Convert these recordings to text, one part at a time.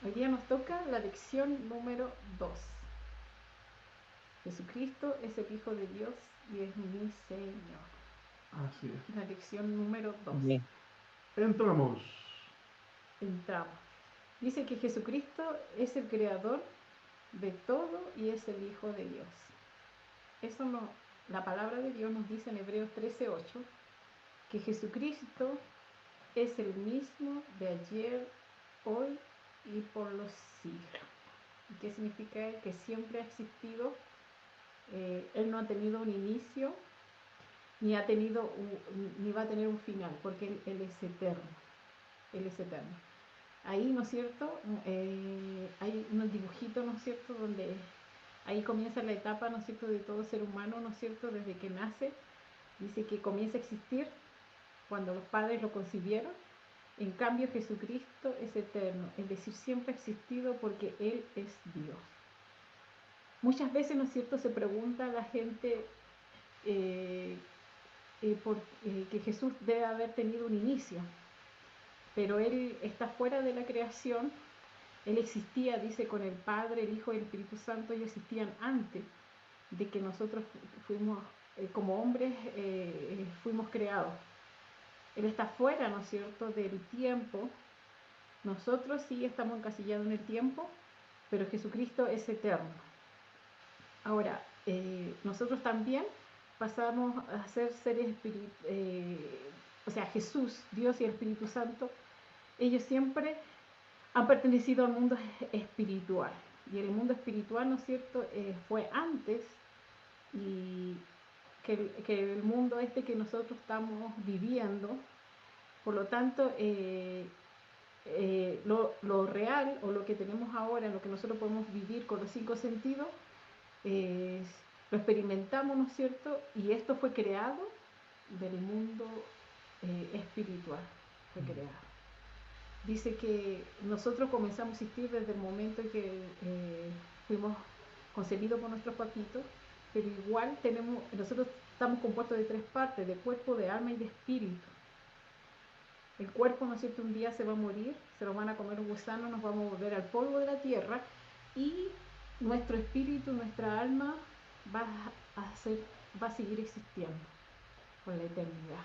Hoy día nos toca la lección número 2. Jesucristo es el Hijo de Dios y es mi Señor. Así es. La lección número 2. Bien. Entramos. Entramos. Dice que Jesucristo es el creador de todo y es el Hijo de Dios. Eso no, la palabra de Dios nos dice en Hebreos 13:8 que Jesucristo es el mismo de ayer, hoy y por los siglos. ¿Y qué significa? Que siempre ha existido. Él no ha tenido un inicio ni ni va a tener un final, porque él es eterno. Él es eterno. Ahí, ¿no es cierto? Hay unos dibujitos, ¿no es cierto? Donde ahí comienza la etapa, ¿no es cierto?, de todo ser humano, ¿no es cierto?, desde que nace. Dice que comienza a existir cuando los padres lo concibieron. En cambio, Jesucristo es eterno, es decir, siempre ha existido porque Él es Dios. Muchas veces, ¿no es cierto?, se pregunta a la gente que Jesús debe haber tenido un inicio, pero Él está fuera de la creación. Él existía, dice, con el Padre, el Hijo y el Espíritu Santo. Ellos existían antes de que nosotros fuimos, como hombres, fuimos creados. Él está fuera, ¿no es cierto?, del tiempo. Nosotros sí estamos encasillados en el tiempo, pero Jesucristo es eterno. Ahora, nosotros también pasamos a ser seres o sea, Jesús, Dios y el Espíritu Santo, ellos siempre han pertenecido al mundo espiritual. Y el mundo espiritual, ¿no es cierto?, fue antes y que el mundo que nosotros estamos viviendo. Por lo tanto, lo real o lo que tenemos ahora, lo que nosotros podemos vivir con los 5 sentidos, lo experimentamos, ¿no es cierto? Y esto fue creado del mundo espiritual, fue creado. Dice que nosotros comenzamos a existir desde el momento en que fuimos concebidos por nuestros papitos, pero igual nosotros estamos compuestos de 3 partes, de cuerpo, de alma y de espíritu. El cuerpo, ¿no es cierto?, un día se va a morir, se lo van a comer los gusanos, nos vamos a volver al polvo de la tierra, y nuestro espíritu, nuestra alma va a seguir existiendo por la eternidad.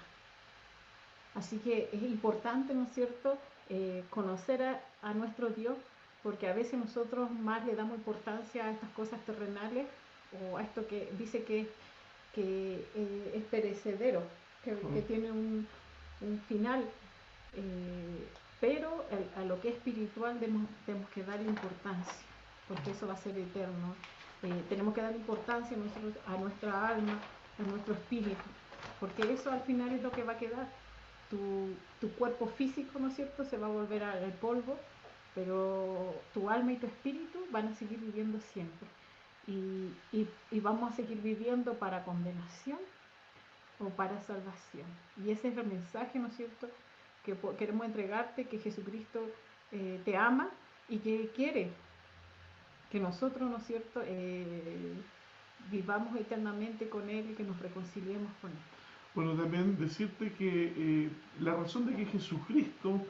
Así que es importante, ¿no es cierto?, conocer a nuestro Dios, porque a veces nosotros más le damos importancia a estas cosas terrenales o a esto que dice que es perecedero, que tiene un final, pero a lo que es espiritual tenemos que darle importancia, porque eso va a ser eterno. Tenemos que darle importancia nosotros a nuestra alma, a nuestro espíritu, porque eso al final es lo que va a quedar. Tu cuerpo físico, ¿no es cierto?, se va a volver al polvo, pero tu alma y tu espíritu van a seguir viviendo siempre. Y vamos a seguir viviendo para condenación o para salvación. Y ese es el mensaje, ¿no es cierto?, que queremos entregarte, que Jesucristo te ama y que quiere que nosotros, ¿no es cierto?, vivamos eternamente con Él y que nos reconciliemos con Él. Bueno, también decirte que la razón de que Jesucristo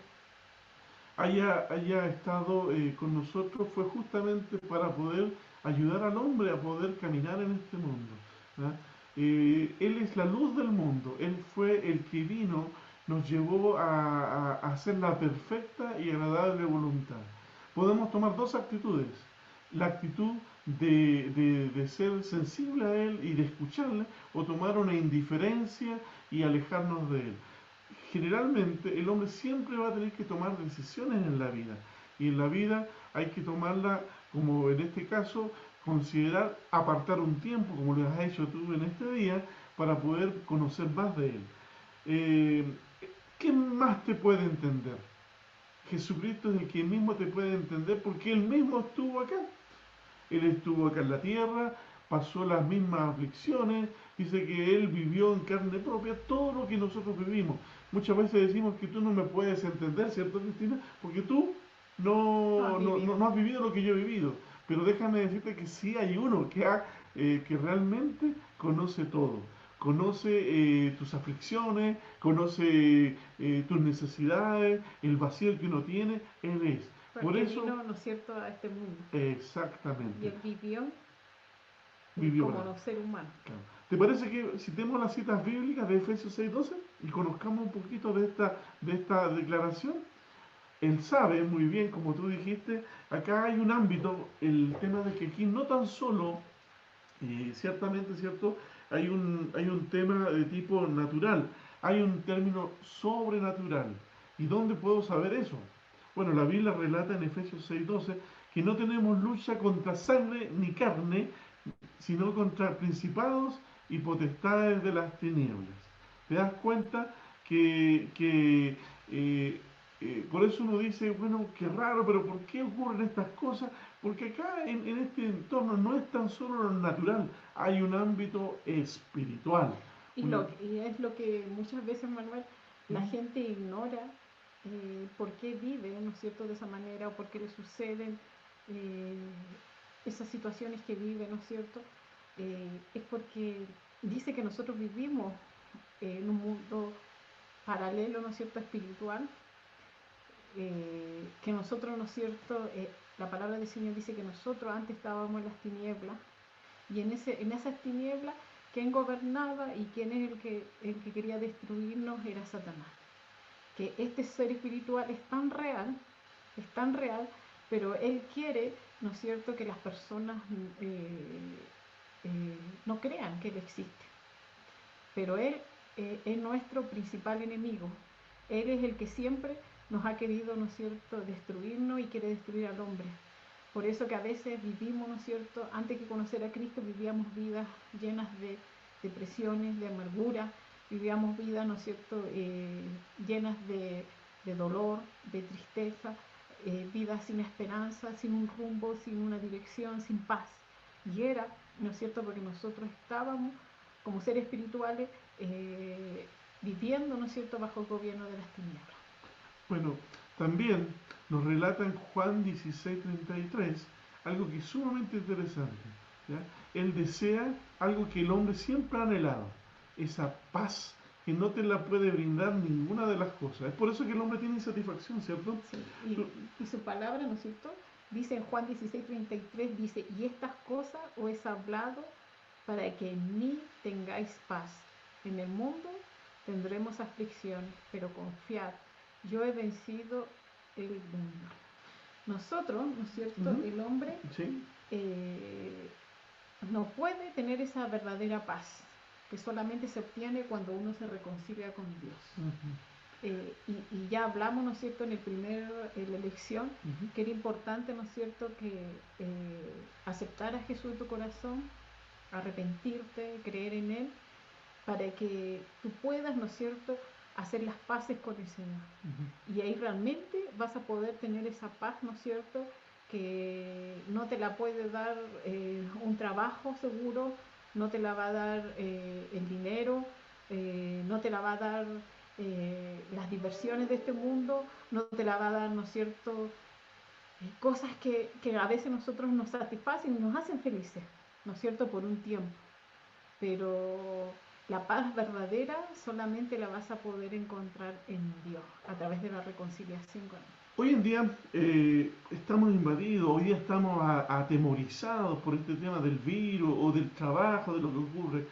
haya estado con nosotros fue justamente para poder ayudar al hombre a poder caminar en este mundo, ¿verdad? Él es la luz del mundo, Él fue el que vino, nos llevó a hacer la perfecta y agradable voluntad. Podemos tomar dos actitudes: la actitud de ser sensible a Él y de escucharle, o tomar una indiferencia y alejarnos de Él. Generalmente el hombre siempre va a tener que tomar decisiones en la vida, y en la vida hay que tomarla, como en este caso, considerar apartar un tiempo, como lo has hecho tú en este día, para poder conocer más de Él. Eh, ¿Qué más te puede entender? Jesucristo es el que mismo te puede entender, porque Él mismo estuvo acá. Él estuvo acá en la tierra, pasó las mismas aflicciones, dice que Él vivió en carne propia todo lo que nosotros vivimos. Muchas veces decimos que tú no me puedes entender, ¿cierto, Cristina? Porque tú no has vivido lo que yo he vivido. Pero déjame decirte que sí hay uno que realmente conoce todo. Conoce tus aflicciones, conoce tus necesidades, el vacío que uno tiene. Él es. Por Porque eso, vino, ¿no es cierto?, a este mundo. Y exactamente, él vivió vivió para como ser humano. claro. ¿Te parece que citemos las citas bíblicas de Efesios 6:12 y conozcamos un poquito de esta declaración? Él sabe muy bien, como tú dijiste, acá hay un ámbito, el tema de que aquí no tan solo, ciertamente, ¿cierto? Hay un tema de tipo natural, hay un término sobrenatural. ¿Y dónde puedo saber eso? Bueno, la Biblia relata en Efesios 6:12 que no tenemos lucha contra sangre ni carne, sino contra principados y potestades de las tinieblas. ¿Te das cuenta eh, por eso uno dice, bueno, qué raro, pero ¿por qué ocurren estas cosas? Porque acá en este entorno no es tan solo lo natural, hay un ámbito espiritual. Y es lo que muchas veces, Manuel, la ¿Mm? gente ignora por qué vive, ¿no es cierto?, de esa manera, o por qué le suceden eh, esas situaciones que vive, ¿no es cierto? Es porque dice que nosotros vivimos en un mundo paralelo, ¿no es cierto?, espiritual, que nosotros, ¿no es cierto?, la palabra del Señor dice que nosotros antes estábamos en las tinieblas, y en esas tinieblas, quien gobernaba y quien es el que quería destruirnos era Satanás. Que este ser espiritual es tan real, pero él quiere, ¿no es cierto?, que las personas no crean que él existe. Pero él es nuestro principal enemigo. Él es el que siempre nos ha querido, ¿no es cierto?, destruirnos y quiere destruir al hombre. Por eso que a veces vivimos, ¿no es cierto?, antes que conocer a Cristo vivíamos vidas llenas de depresiones, de amargura, vivíamos vidas, ¿no es cierto?, llenas de dolor, de tristeza, vidas sin esperanza, sin un rumbo, sin una dirección, sin paz. Y era, ¿no es cierto?, porque nosotros estábamos como seres espirituales viviendo, ¿no es cierto?, bajo el gobierno de las tinieblas. Bueno, también nos relata en Juan 16:33 algo que es sumamente interesante. ¿Ya? Él desea algo que el hombre siempre ha anhelado, esa paz que no te la puede brindar ninguna de las cosas. Es por eso que el hombre tiene insatisfacción, ¿cierto? Sí, Tú- y su palabra, ¿no es cierto?, dice en Juan 16:33, dice, y estas cosas os he hablado para que en mí tengáis paz. En el mundo tendremos aflicción, pero confiad, yo he vencido el mundo. Nosotros, ¿no es cierto?, Ujú. el hombre Sí. eh, no puede tener esa verdadera paz, que solamente se obtiene cuando uno se reconcilia con Dios. Ujú. Y ya hablamos, ¿no es cierto?, en la elección, Ujú. que era importante, ¿no es cierto?, que aceptar a Jesús en tu corazón, arrepentirte, creer en Él, para que tú puedas, ¿no es cierto?, hacer las paces con el Señor. Ujú. Y ahí realmente vas a poder tener esa paz, ¿no es cierto?, que no te la puede dar un trabajo seguro, no te la va a dar el dinero, no te la va a dar las diversiones de este mundo, no te la va a dar, ¿no es cierto?, cosas que a veces nosotros nos satisfacen y nos hacen felices, ¿no es cierto?, por un tiempo. Pero la paz verdadera solamente la vas a poder encontrar en Dios, a través de la reconciliación con Él. Hoy en día estamos invadidos, hoy día estamos atemorizados por este tema del virus o del trabajo, de lo que ocurre.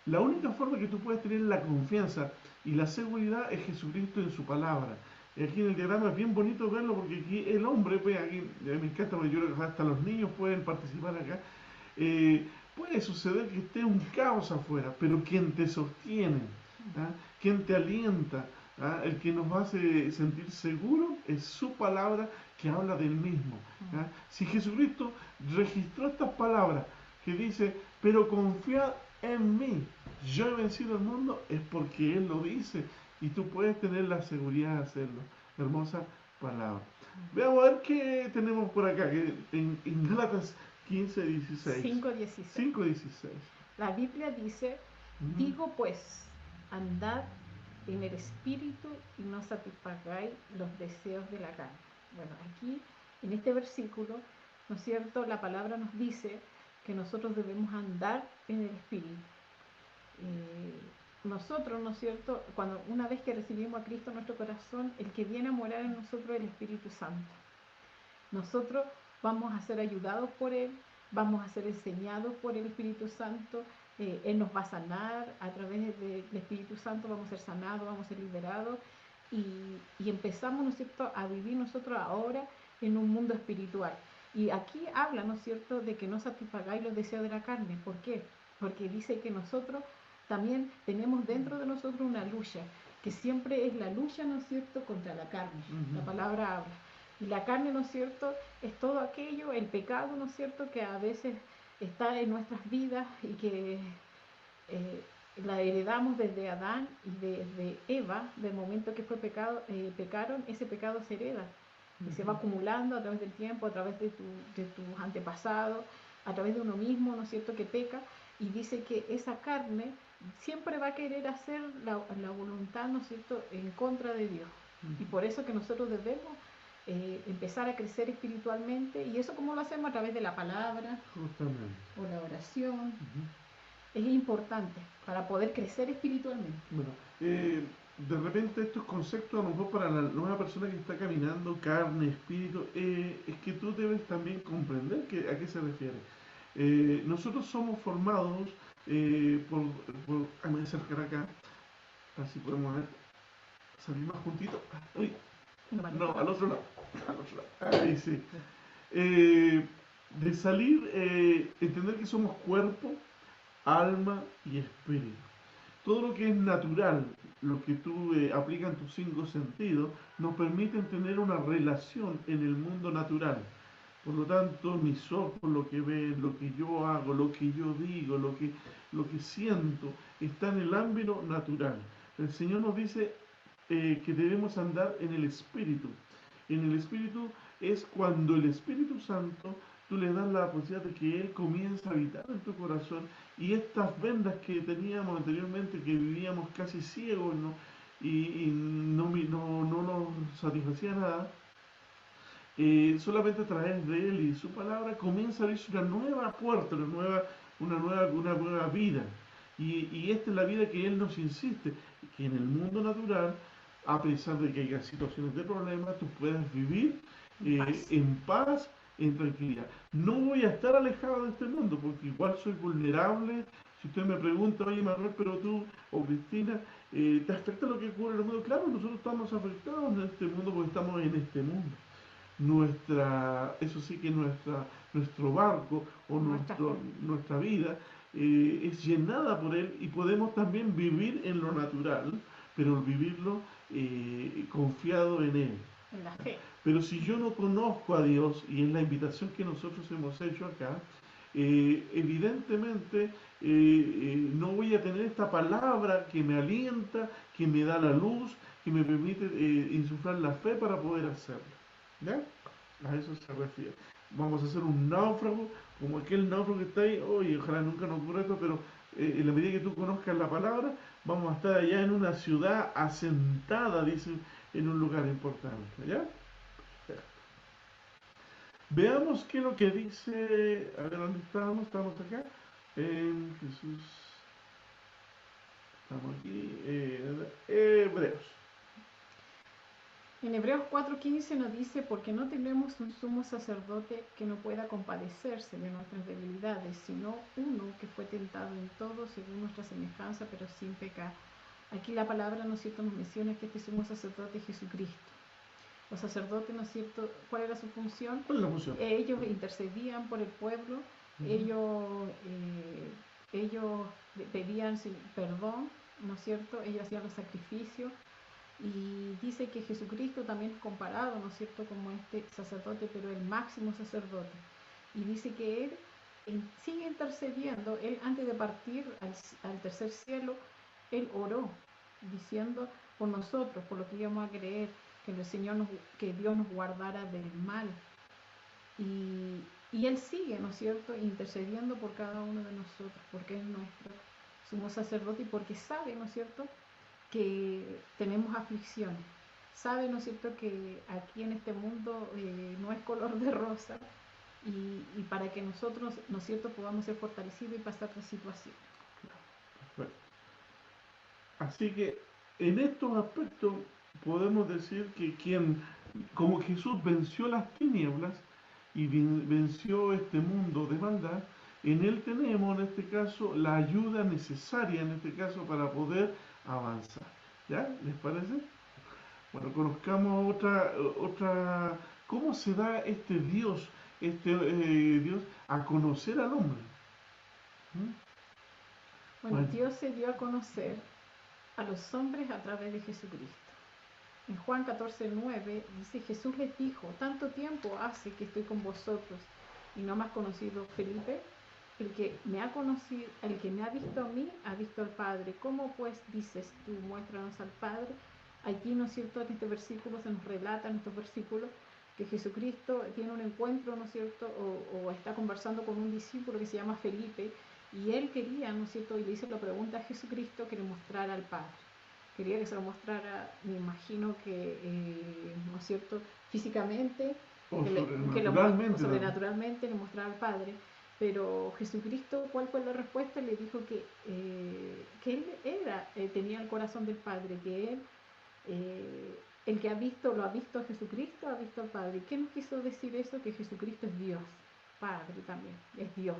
La única forma que tú puedes tener la confianza y la seguridad es Jesucristo en su palabra. Aquí en el diagrama es bien bonito verlo porque aquí el hombre, pues aquí me encanta porque yo creo que hasta los niños pueden participar acá. Puede suceder que esté un caos afuera, pero quien te sostiene, ¿ah? Quien te alienta, ¿ah? El que nos hace sentir seguros es su palabra que habla del mismo. ¿Ah? Si Jesucristo registró estas palabras que dice, pero confiad en mí, yo he vencido el mundo, es porque Él lo dice y tú puedes tener la seguridad de hacerlo. Hermosa palabra. Veamos a ver qué tenemos por acá, que en Gálatas 15:16. 5:16. 5:16. La Biblia dice, Ujú. digo pues, andad en el espíritu y no satisfagáis los deseos de la carne. Bueno, aquí en este versículo, ¿no es cierto?, la palabra nos dice que nosotros debemos andar en el espíritu. Nosotros, ¿no es cierto?, cuando una vez que recibimos a Cristo en nuestro corazón, el que viene a morar en nosotros es el Espíritu Santo. nosotros vamos a ser ayudados por Él, vamos a ser enseñados por el Espíritu Santo, Él nos va a sanar a través del Espíritu Santo, vamos a ser sanados, vamos a ser liberados y empezamos, ¿no es cierto?, a vivir nosotros ahora en un mundo espiritual. Y aquí habla, ¿no es cierto?, de que no satisfagáis los deseos de la carne. ¿Por qué? Porque dice que nosotros también tenemos dentro de nosotros una lucha, que siempre es la lucha, ¿no es cierto?, contra la carne. La palabra habla. Y la carne, ¿no es cierto?, es todo aquello, el pecado, ¿no es cierto?, que a veces está en nuestras vidas y que la heredamos desde Adán y desde Eva, del momento que fue pecaron, ese pecado se hereda. Y se va acumulando a través del tiempo, a través de tus antepasados, a través de uno mismo, ¿no es cierto?, que peca. Y dice que esa carne siempre va a querer hacer la voluntad, ¿no es cierto?, en contra de Dios. Y por eso que nosotros debemos empezar a crecer espiritualmente. Y eso, ¿cómo lo hacemos? A través de la palabra. Justamente. O la oración. Es importante para poder crecer espiritualmente. Bueno, de repente estos conceptos, a lo mejor para la nueva persona que está caminando, carne, espíritu, es que tú debes también comprender a qué se refiere. Nosotros somos formados me voy a acercar acá, así podemos ver, salir más juntito. Uy, no, al otro lado, ahí sí. De salir, entender que somos cuerpo, alma y espíritu. Todo lo que es natural, lo que tú aplicas en tus 5 sentidos, nos permiten tener una relación en el mundo natural. Por lo tanto, mis ojos, lo que ven, lo que yo hago, lo que yo digo, lo que siento, está en el ámbito natural. El Señor nos dice que debemos andar en el Espíritu. En el Espíritu es cuando el Espíritu Santo tú le das la posibilidad de que Él comienza a habitar en tu corazón y estas vendas que teníamos anteriormente, que vivíamos casi ciegos, ¿no? y no nos satisfacía nada, solamente a través de Él y su palabra comienza a abrirse una nueva puerta, una nueva vida. Y esta es la vida que Él nos insiste, que en el mundo natural, a pesar de que haya situaciones de problemas, tú puedas vivir en paz, en tranquilidad. No voy a estar alejado de este mundo, porque igual soy vulnerable. Si usted me pregunta, oye Manuel, pero tú o Cristina, ¿te afecta lo que ocurre en el mundo? Claro, nosotros estamos afectados en este mundo porque estamos en este mundo. Eso sí que nuestro barco o nuestra vida es llenada por Él y podemos también vivir en lo natural, pero vivirlo confiado en Él. En la fe. Pero si yo no conozco a Dios, y es la invitación que nosotros hemos hecho acá, evidentemente no voy a tener esta palabra que me alienta, que me da la luz, que me permite insuflar la fe para poder hacerlo. ¿Ya? A eso se refiere. Vamos a hacer un náufrago, como aquel náufrago que está ahí. Oye, ojalá nunca nos ocurra esto, pero en la medida que tú conozcas la palabra, vamos a estar allá en una ciudad asentada, dice, en un lugar importante. ¿Ya? Veamos qué es lo que dice. A ver, ¿dónde estamos? Estamos acá. En Jesús. Estamos aquí. Hebreos. En Hebreos 4:15 nos dice, porque no tenemos un sumo sacerdote que no pueda compadecerse de nuestras debilidades, sino uno que fue tentado en todo según nuestra semejanza, pero sin pecar. Aquí la palabra, ¿no es cierto?, nos menciona que este sumo sacerdote es Jesucristo. Los sacerdotes, ¿no es cierto?, ¿cuál era su función? ¿Cuál es la función? Ellos intercedían por el pueblo, ellos pedían perdón, ¿no es cierto?, ellos hacían los sacrificios. Y dice que Jesucristo también es comparado, ¿no es cierto?, como este sacerdote, pero el máximo sacerdote. Y dice que Él sigue intercediendo. Él, antes de partir al tercer cielo, Él oró, diciendo por nosotros, por lo que íbamos a creer, que Dios nos guardara del mal. Y Él sigue, ¿no es cierto?, intercediendo por cada uno de nosotros, porque es nuestro sumo sacerdote y porque sabe, ¿no es cierto?, que tenemos aflicciones. Sabe, ¿no es cierto?, que aquí en este mundo no es color de rosa y para que nosotros, ¿no es cierto?, podamos ser fortalecidos y pasar la situación. Bueno, así que en estos aspectos podemos decir que quien como Jesús venció las tinieblas y venció este mundo de maldad, en Él tenemos, en este caso, la ayuda necesaria, en este caso, para poder avanzar. ¿Ya? ¿Les parece? Bueno, conozcamos ¿cómo se da Dios a conocer al hombre? ¿Mm? Bueno, Bueno, Dios se dio a conocer a los hombres a través de Jesucristo. En Juan 14:9 dice, Jesús les dijo, tanto tiempo hace que estoy con vosotros y no me has conocido, Felipe. El que me ha conocido, el que me ha visto a mí, ha visto al Padre. ¿Cómo pues dices tú, muéstranos al Padre? Aquí, ¿no es cierto?, en este versículo se nos relata, en estos versículos, que Jesucristo tiene un encuentro, ¿no es cierto?, o está conversando con un discípulo que se llama Felipe, y él quería, ¿no es cierto?, y le hizo la pregunta a Jesucristo que le mostrara al Padre. Quería que se lo mostrara, me imagino que, ¿no es cierto?, físicamente, o o sobrenaturalmente también. sobrenaturalmente le mostrara al Padre. Pero Jesucristo, ¿cuál fue la respuesta? Le dijo que él tenía el corazón del Padre, que él, el que ha visto, lo ha visto a Jesucristo, ha visto al Padre. ¿Qué nos quiso decir eso? Que Jesucristo es Dios, Padre también, es Dios.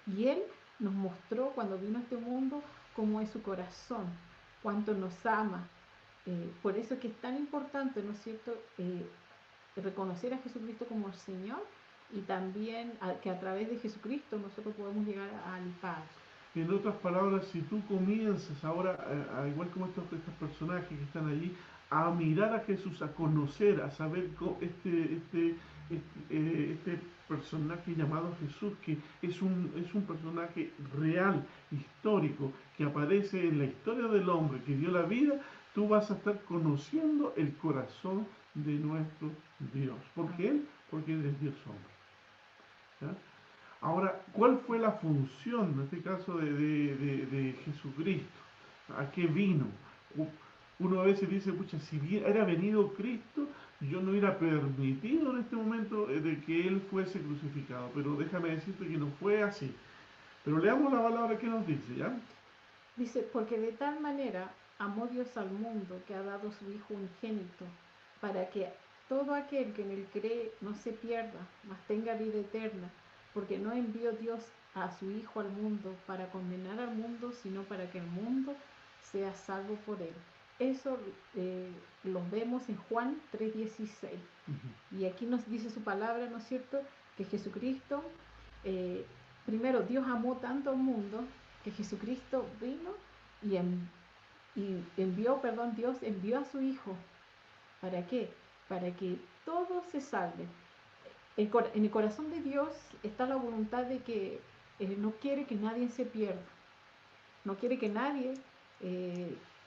Y Él nos mostró cuando vino a este mundo cómo es su corazón, cuánto nos ama. Por eso es que es tan importante, ¿no es cierto?, reconocer a Jesucristo como el Señor, y también que a través de Jesucristo nosotros podemos llegar al Padre. En otras palabras, si tú comienzas ahora, igual como estos personajes que están allí, a mirar a Jesús, a conocer, a saber este personaje llamado Jesús, que es un personaje real, histórico, que aparece en la historia del hombre, que dio la vida, tú vas a estar conociendo el corazón de nuestro Dios. ¿Por qué? Porque Él es Dios hombre. ¿Ya? Ahora, ¿cuál fue la función, en este caso, de Jesucristo? ¿A qué vino? Uno a veces dice, pucha, si hubiera venido Cristo, yo no hubiera permitido en este momento de que Él fuese crucificado. Pero déjame decirte que no fue así. Pero leamos la palabra que nos dice, ¿ya? Dice, porque de tal manera amó Dios al mundo que ha dado su Hijo unigénito, para que todo aquel que en él cree no se pierda, mas tenga vida eterna, porque no envió Dios a su Hijo al mundo para condenar al mundo, sino para que el mundo sea salvo por él. Eso lo vemos en Juan 3:16. Y aquí nos dice su palabra, ¿no es cierto?, que Jesucristo, eh, primero Dios amó tanto al mundo que Jesucristo vino y, Dios envió a su Hijo. ¿Para qué? Para que todos se salven. En el corazón de Dios está la voluntad de que no quiere que nadie se pierda. No quiere que nadie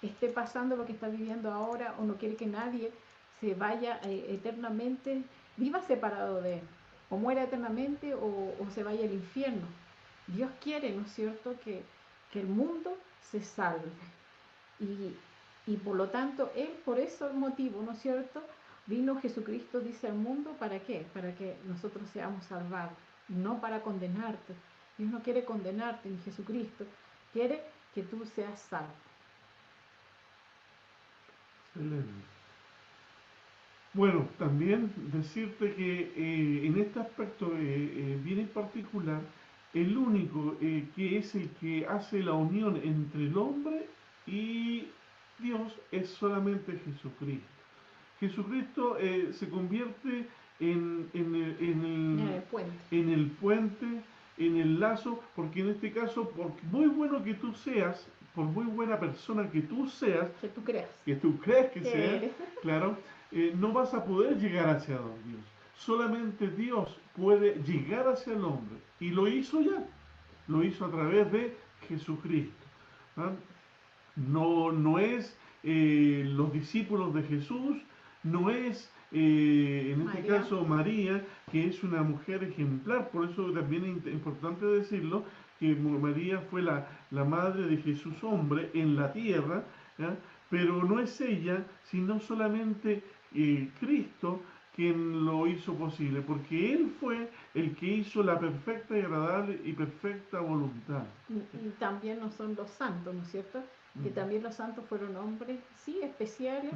esté pasando lo que está viviendo ahora, o no quiere que nadie se vaya eternamente, viva separado de Él, o muera eternamente, o se vaya al infierno. Dios quiere, ¿no es cierto?, que el mundo se salve. Y por lo tanto, Él, por ese motivo, ¿no es cierto?, vino Jesucristo, dice, al mundo, ¿para qué? Para que nosotros seamos salvados, no para condenarte. Dios no quiere condenarte, ni Jesucristo quiere que tú seas salvo. Excelente. Bueno, también decirte que en este aspecto bien en particular, el único que es el que hace la unión entre el hombre y Dios es solamente Jesucristo. Jesucristo se convierte En el puente. en el puente, en el lazo, porque en este caso, por muy bueno que tú seas, por muy buena persona que tú seas, que tú creas que seas, claro, no vas a poder llegar hacia Dios. Solamente Dios puede llegar hacia el hombre. Y lo hizo ya. Lo hizo a través de Jesucristo. ¿Ah? No es los discípulos de Jesús, no es en este María. caso María, que es una mujer ejemplar. Por eso también es importante decirlo, que María fue la madre de Jesús hombre en la tierra, ¿ya? Pero no es ella, sino solamente Cristo quien lo hizo posible, porque Él fue el que hizo la perfecta y agradable y perfecta voluntad. Y también no son los santos, ¿no es cierto? Que también los santos fueron hombres, sí, especiales,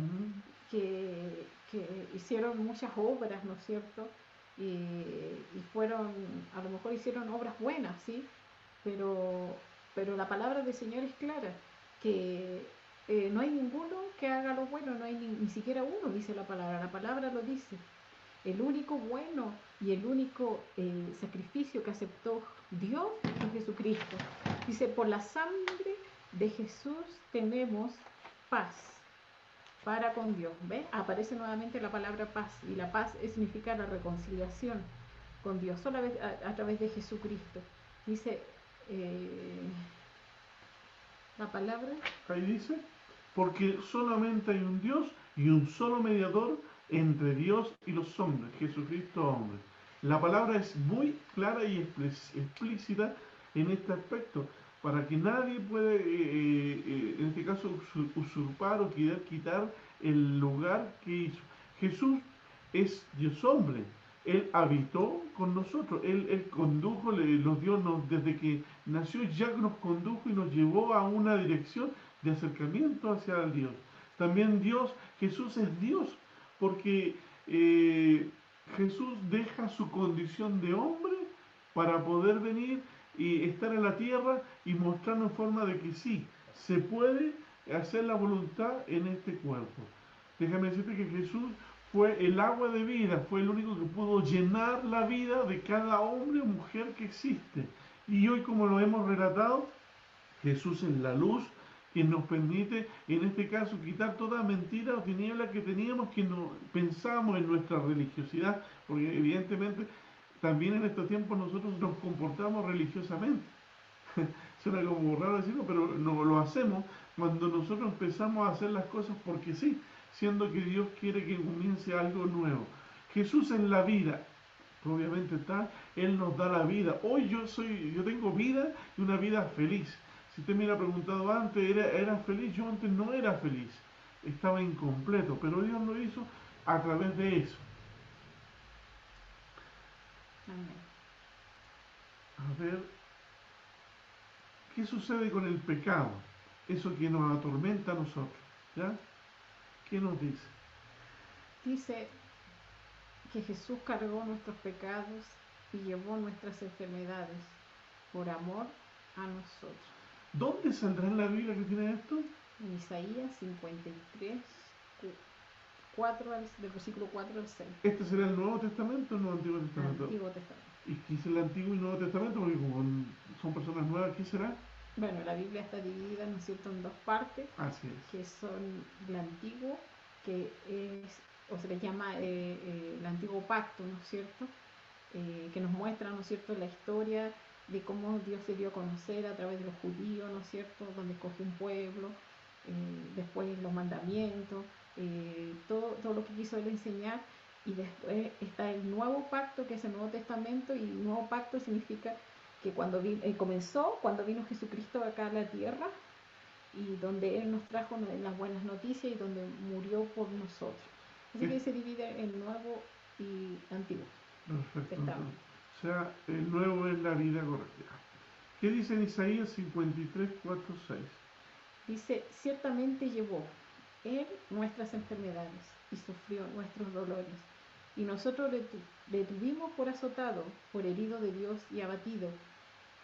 que que hicieron muchas obras, ¿no es cierto? Y fueron, a lo mejor hicieron obras buenas, ¿sí? Pero, pero la palabra del Señor es clara, que no hay ninguno que haga lo bueno, no hay ni siquiera uno, dice la palabra lo dice. El único bueno y el único sacrificio que aceptó Dios es Jesucristo. Dice, por la sangre de Jesús tenemos paz para con Dios. ¿Ve? Aparece nuevamente la palabra paz, y la paz significa la reconciliación con Dios, solo a través de Jesucristo. Dice la palabra. Ahí dice, porque solamente hay un Dios y un solo mediador entre Dios y los hombres, Jesucristo hombre. La palabra es muy clara y explícita en este aspecto, para que nadie pueda, en este caso, usurpar o querer quitar el lugar que hizo. Jesús es Dios hombre, Él habitó con nosotros, Él condujo, nos dio, desde que nació ya nos condujo y nos llevó a una dirección de acercamiento hacia el Dios. También Jesús es Dios, porque Jesús deja su condición de hombre para poder venir y estar en la tierra y mostrarnos forma de que sí, se puede hacer la voluntad en este cuerpo. Déjame decirte que Jesús fue el agua de vida, fue el único que pudo llenar la vida de cada hombre o mujer que existe. Y hoy, como lo hemos relatado, Jesús es la luz que nos permite, en este caso, quitar toda mentira o tiniebla que teníamos, que no pensábamos en nuestra religiosidad, porque evidentemente también en estos tiempos nosotros nos comportamos religiosamente. Suena como raro decirlo, pero no lo hacemos cuando nosotros empezamos a hacer las cosas porque sí, siendo que Dios quiere que comience algo nuevo. Jesús en la vida, obviamente está, Él nos da la vida. Hoy yo tengo vida y una vida feliz. Si usted me hubiera preguntado antes, ¿era feliz? Yo antes no era feliz, estaba incompleto, pero Dios lo hizo a través de eso. A ver, ¿qué sucede con el pecado? Eso que nos atormenta a nosotros, ¿ya? ¿Qué nos dice? Dice que Jesús cargó nuestros pecados y llevó nuestras enfermedades por amor a nosotros. ¿Dónde saldrá en la Biblia que tiene esto? En Isaías 53, 4 del versículo 4 al 6. ¿Este será el Nuevo Testamento o el Antiguo Testamento? El Antiguo Testamento. ¿Y qué es el Antiguo y Nuevo Testamento? Porque como son personas nuevas, ¿qué será? Bueno, la Biblia está dividida, ¿no es cierto?, en dos partes. Así es. Que son el Antiguo, que es, o se le llama el Antiguo Pacto, ¿no es cierto?, que nos muestra, ¿no es cierto?, la historia de cómo Dios se dio a conocer a través de los judíos, ¿no es cierto?, donde escogió un pueblo, después los mandamientos, todo lo que quiso Él enseñar, y después está el Nuevo Pacto, que es el Nuevo Testamento, y el Nuevo Pacto significa que cuando comenzó cuando vino Jesucristo acá a la tierra, y donde Él nos trajo las buenas noticias y donde murió por nosotros. Así que se divide en Nuevo y Antiguo. Perfecto. O sea, el nuevo es la vida correcta. ¿Qué dice en Isaías 53, 4, 6? Dice, ciertamente llevó Él nuestras enfermedades y sufrió nuestros dolores. Y nosotros le tuvimos por azotado, por herido de Dios y abatido.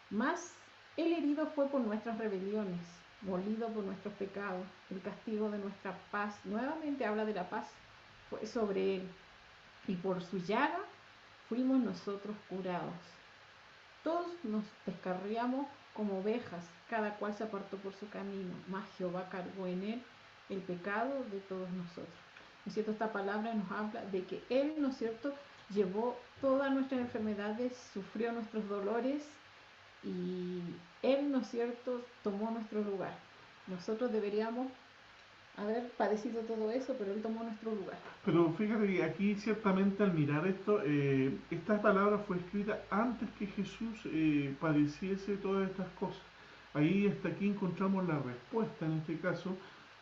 Mas el herido fue por nuestras rebeliones, molido por nuestros pecados. El castigo de nuestra paz, nuevamente habla de la paz, fue sobre Él. Y por su llaga fuimos nosotros curados. Todos nos descarriamos como ovejas, cada cual se apartó por su camino, mas Jehová cargó en Él el pecado de todos nosotros. ¿No es cierto? Esta palabra nos habla de que Él, ¿no es cierto?, llevó todas nuestras enfermedades, sufrió nuestros dolores, y Él, ¿no es cierto?, tomó nuestro lugar. Nosotros deberíamos haber padecido todo eso, pero Él tomó nuestro lugar. Pero fíjate que aquí ciertamente al mirar esto, esta palabra fue escrita antes que Jesús padeciese todas estas cosas. Ahí hasta aquí encontramos la respuesta en este caso,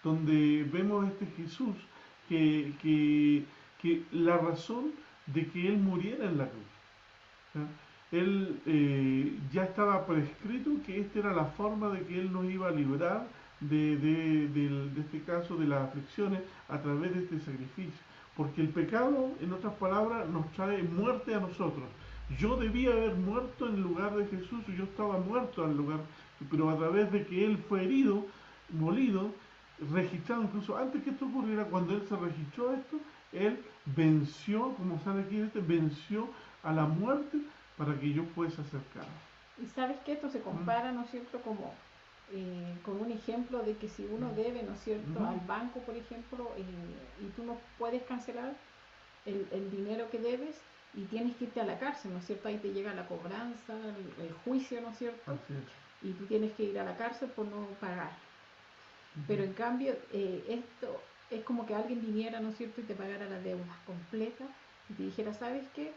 donde vemos a este Jesús que la razón de que Él muriera en la cruz, ¿ya? Él ya estaba prescrito que esta era la forma de que Él nos iba a librar de este caso de las aflicciones a través de este sacrificio. Porque el pecado, en otras palabras, nos trae muerte a nosotros. Yo debía haber muerto en lugar de Jesús, yo estaba muerto en lugar, pero a través de que Él fue herido, molido, registrado, incluso antes que esto ocurriera, cuando Él se registró esto, Él venció, como sale aquí, venció a la muerte para que yo fuese acercado. Y sabes que esto se compara, ¿no es cierto?, como con un ejemplo de que si uno debe, ¿no es cierto?, al banco, por ejemplo, y tú no puedes cancelar el dinero que debes y tienes que irte a la cárcel, ¿no es cierto? Ahí te llega la cobranza, el juicio, ¿no es cierto? Así es. Y tú tienes que ir a la cárcel por no pagar. Pero en cambio, esto es como que alguien viniera, ¿no es cierto?, y te pagara la deuda completa y te dijera, ¿sabes qué?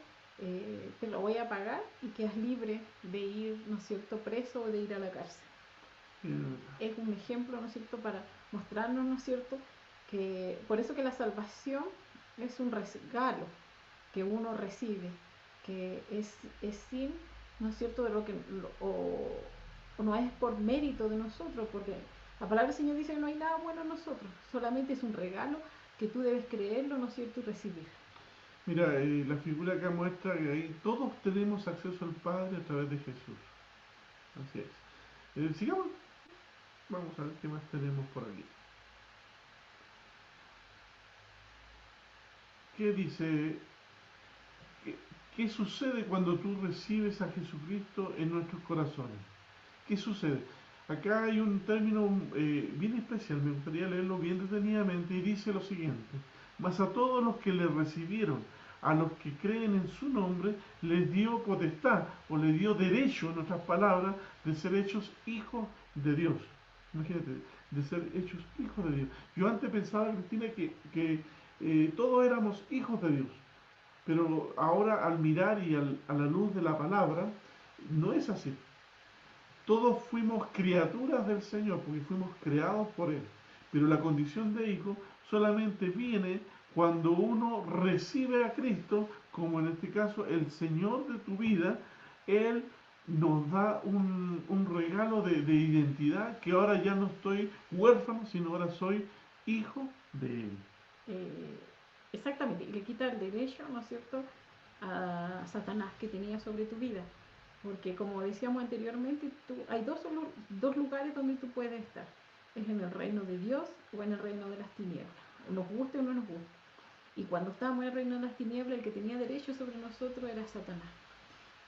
Te lo voy a pagar y quedas libre de ir, ¿no es cierto?, preso o de ir a la cárcel. Es un ejemplo, ¿no es cierto?, para mostrarnos, ¿no es cierto?, que por eso que la salvación es un regalo que uno recibe, que es sin, ¿no es cierto?, de lo que, o no es por mérito de nosotros, porque la palabra del Señor dice que no hay nada bueno en nosotros, solamente es un regalo que tú debes creerlo, ¿no es cierto?, y recibir. Mira, la figura acá muestra que ahí todos tenemos acceso al Padre a través de Jesús. Así es. Sigamos. Vamos a ver qué más tenemos por aquí. ¿Qué dice? ¿Qué sucede cuando tú recibes a Jesucristo en nuestros corazones? ¿Qué sucede? Acá hay un término bien especial, me gustaría leerlo bien detenidamente, y dice lo siguiente: mas a todos los que le recibieron, a los que creen en su nombre, les dio potestad, o les dio derecho, en otras palabras, de ser hechos hijos de Dios. Imagínate, de ser hechos hijos de Dios. Yo antes pensaba, Cristina, que todos éramos hijos de Dios, pero ahora al mirar y a la luz de la palabra, no es así. Todos fuimos criaturas del Señor porque fuimos creados por Él. Pero la condición de hijo solamente viene cuando uno recibe a Cristo, como en este caso el Señor de tu vida. Él nos da un regalo de identidad, que ahora ya no estoy huérfano, sino ahora soy hijo de Él. Eh, Exactamente, y le quita el derecho, ¿no es cierto?, a Satanás que tenía sobre tu vida. Porque como decíamos anteriormente, hay dos lugares donde tú puedes estar. Es en el reino de Dios o en el reino de las tinieblas. Nos guste o no nos guste. Y cuando estábamos en el reino de las tinieblas, el que tenía derecho sobre nosotros era Satanás.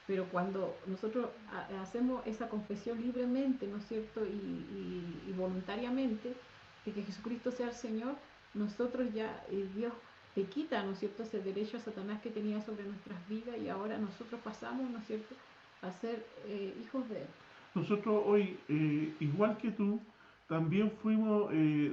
Pero cuando nosotros hacemos esa confesión libremente, ¿no es cierto?, y voluntariamente, de que Jesucristo sea el Señor, nosotros ya, Dios le quita, ¿no es cierto?, ese derecho a Satanás que tenía sobre nuestras vidas, y ahora nosotros pasamos, ¿no es cierto?, a ser hijos de Él. Nosotros hoy, igual que tú, también fuimos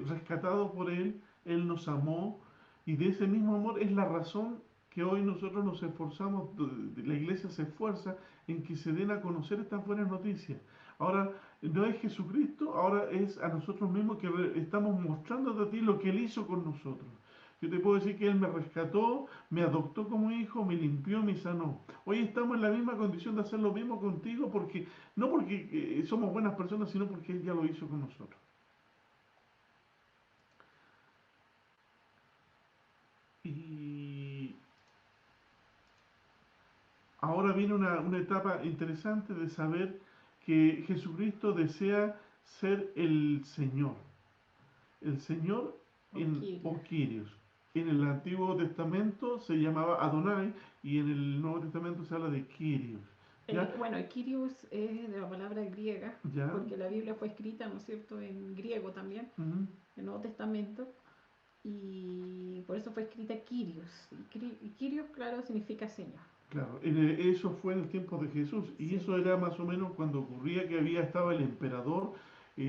rescatados por Él. Él nos amó, y de ese mismo amor es la razón que hoy nosotros nos esforzamos, la iglesia se esfuerza en que se den a conocer estas buenas noticias. Ahora no es Jesucristo, ahora es a nosotros mismos que estamos mostrando a ti lo que Él hizo con nosotros. Yo te puedo decir que Él me rescató, me adoptó como hijo, me limpió, me sanó. Hoy estamos en la misma condición de hacer lo mismo contigo, porque no porque somos buenas personas, sino porque Él ya lo hizo con nosotros. Y ahora viene una etapa interesante de saber que Jesucristo desea ser el Señor. El Señor o Kyrios. En el Antiguo Testamento se llamaba Adonai, y en el Nuevo Testamento se habla de Kyrios. Bueno, el Kyrios es de la palabra griega, ¿Ya? porque la Biblia fue escrita, ¿no es cierto?, en griego también, el Nuevo Testamento, y por eso fue escrita Kyrios. Y Kyrios, claro, significa Señor. Claro, eso fue en el tiempo de Jesús, y Sí. eso era más o menos cuando ocurría que estaba el emperador.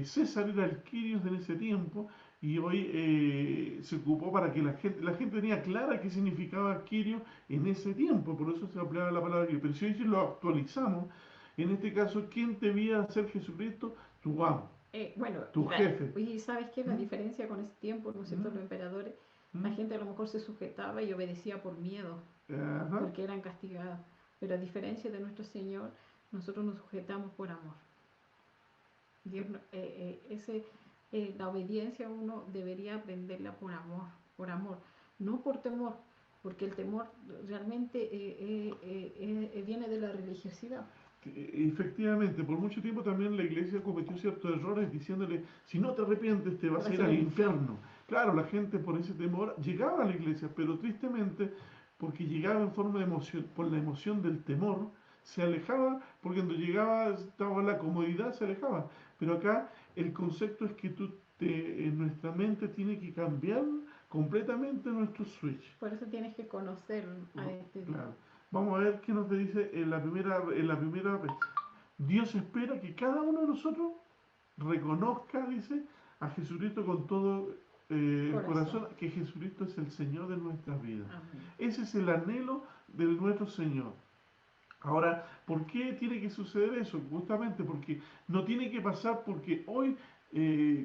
César era el Quirios en ese tiempo, y hoy se ocupó para que la gente tenía clara qué significaba Quirio en ese tiempo, por eso se empleaba la palabra Quirio. Pero si hoy lo actualizamos, en este caso, ¿quién debía ser Jesucristo? Tu amo, Bueno, tu jefe. y ¿sabes qué? La diferencia con ese tiempo, ¿no es cierto?, los emperadores, la gente a lo mejor se sujetaba y obedecía por miedo, Ajá. porque eran castigados. Pero a diferencia de nuestro Señor, nosotros nos sujetamos por amor. Dios, la obediencia uno debería aprenderla por amor, por amor. no por temor, porque el temor realmente viene de la religiosidad. Efectivamente, por mucho tiempo también la iglesia cometió ciertos errores diciéndole, si no te arrepientes te Te vas vas a a ir ir al al infierno. infierno. Claro, la gente por ese temor llegaba a la iglesia, pero tristemente, porque llegaba en forma de emoción, por la emoción del temor, se alejaba, porque cuando llegaba, estaba la comodidad, se alejaba. Pero acá el concepto es que en nuestra mente tiene que cambiar completamente nuestro switch. Por eso tienes que conocer a este Dios. Claro. Vamos a ver qué nos dice en la primera vez. Dios espera que cada uno de nosotros reconozca, dice, a Jesucristo con todo el Corazón. corazón, que Jesucristo es el Señor de nuestras vidas. Amén. Ese es el anhelo de nuestro Señor. Ahora, ¿por qué tiene que suceder eso? Justamente porque no tiene que pasar porque hoy,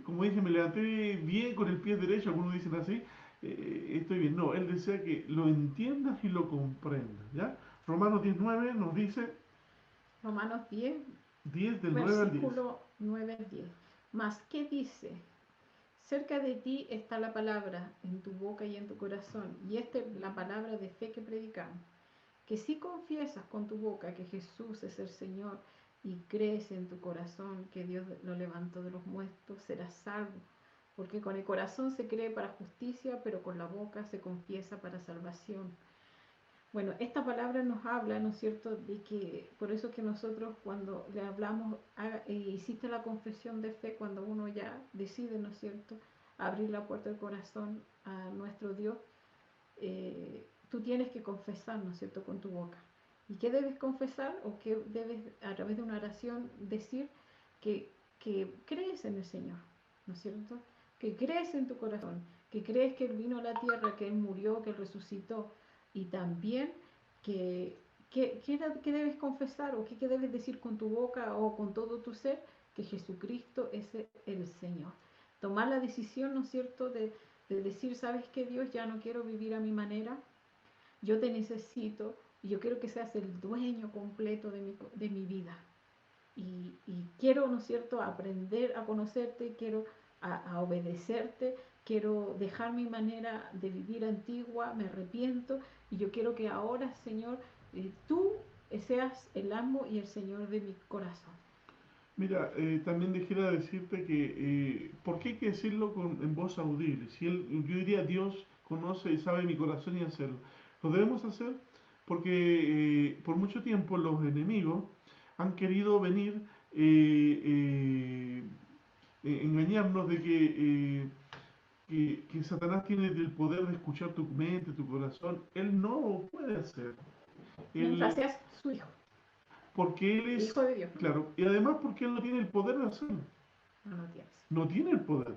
como dije, me levanté bien con el pie derecho, algunos dicen así, estoy bien. No, Él desea que lo entiendas y lo comprendas, ¿ya? Romanos 19 nos dice Romanos 10, 10 del 9 al 10. versículo 9 al 10. Mas, ¿qué dice? Cerca de ti está la palabra, en tu boca y en tu corazón. Y esta es la palabra de fe que predicamos. Que si confiesas con tu boca que Jesús es el Señor y crees en tu corazón que Dios lo levantó de los muertos, serás salvo. Porque con el corazón se cree para justicia, pero con la boca se confiesa para salvación. Bueno, esta palabra nos habla, ¿no es cierto?, de que por eso que nosotros cuando le hablamos, hiciste la confesión de fe, cuando uno ya decide, ¿no es cierto?, abrir la puerta del corazón a nuestro Dios, tú tienes que confesar, ¿no es cierto?, con tu boca. ¿Y qué debes confesar o qué debes a través de una oración decir? Que crees en el Señor, ¿no es cierto? Que crees en tu corazón, que crees que Él vino a la tierra, que Él murió, que Él resucitó. Y también que, ¿qué debes confesar o qué debes decir con tu boca o con todo tu ser? Que Jesucristo es el Señor. Tomar la decisión, ¿no es cierto?, de decir, ¿sabes qué, Dios? Ya no quiero vivir a mi manera, yo te necesito y yo quiero que seas el dueño completo de mi vida. Y quiero, ¿no es cierto?, aprender a conocerte, quiero a obedecerte, quiero dejar mi manera de vivir antigua, me arrepiento y yo quiero que ahora, Señor, tú seas el amo y el Señor de mi corazón. Mira, también dijera decirte que, ¿por qué hay que decirlo en voz audible? Si yo diría, Dios conoce y sabe mi corazón y hacerlo. Lo debemos hacer porque por mucho tiempo los enemigos han querido venir, engañarnos de que Satanás tiene el poder de escuchar tu mente, tu corazón. Él no lo puede hacer. Mientras Él, seas su hijo, porque él hijo es, de Dios, ¿no? claro, y además porque él no tiene el poder de hacerlo. No lo tienes. No tiene el poder,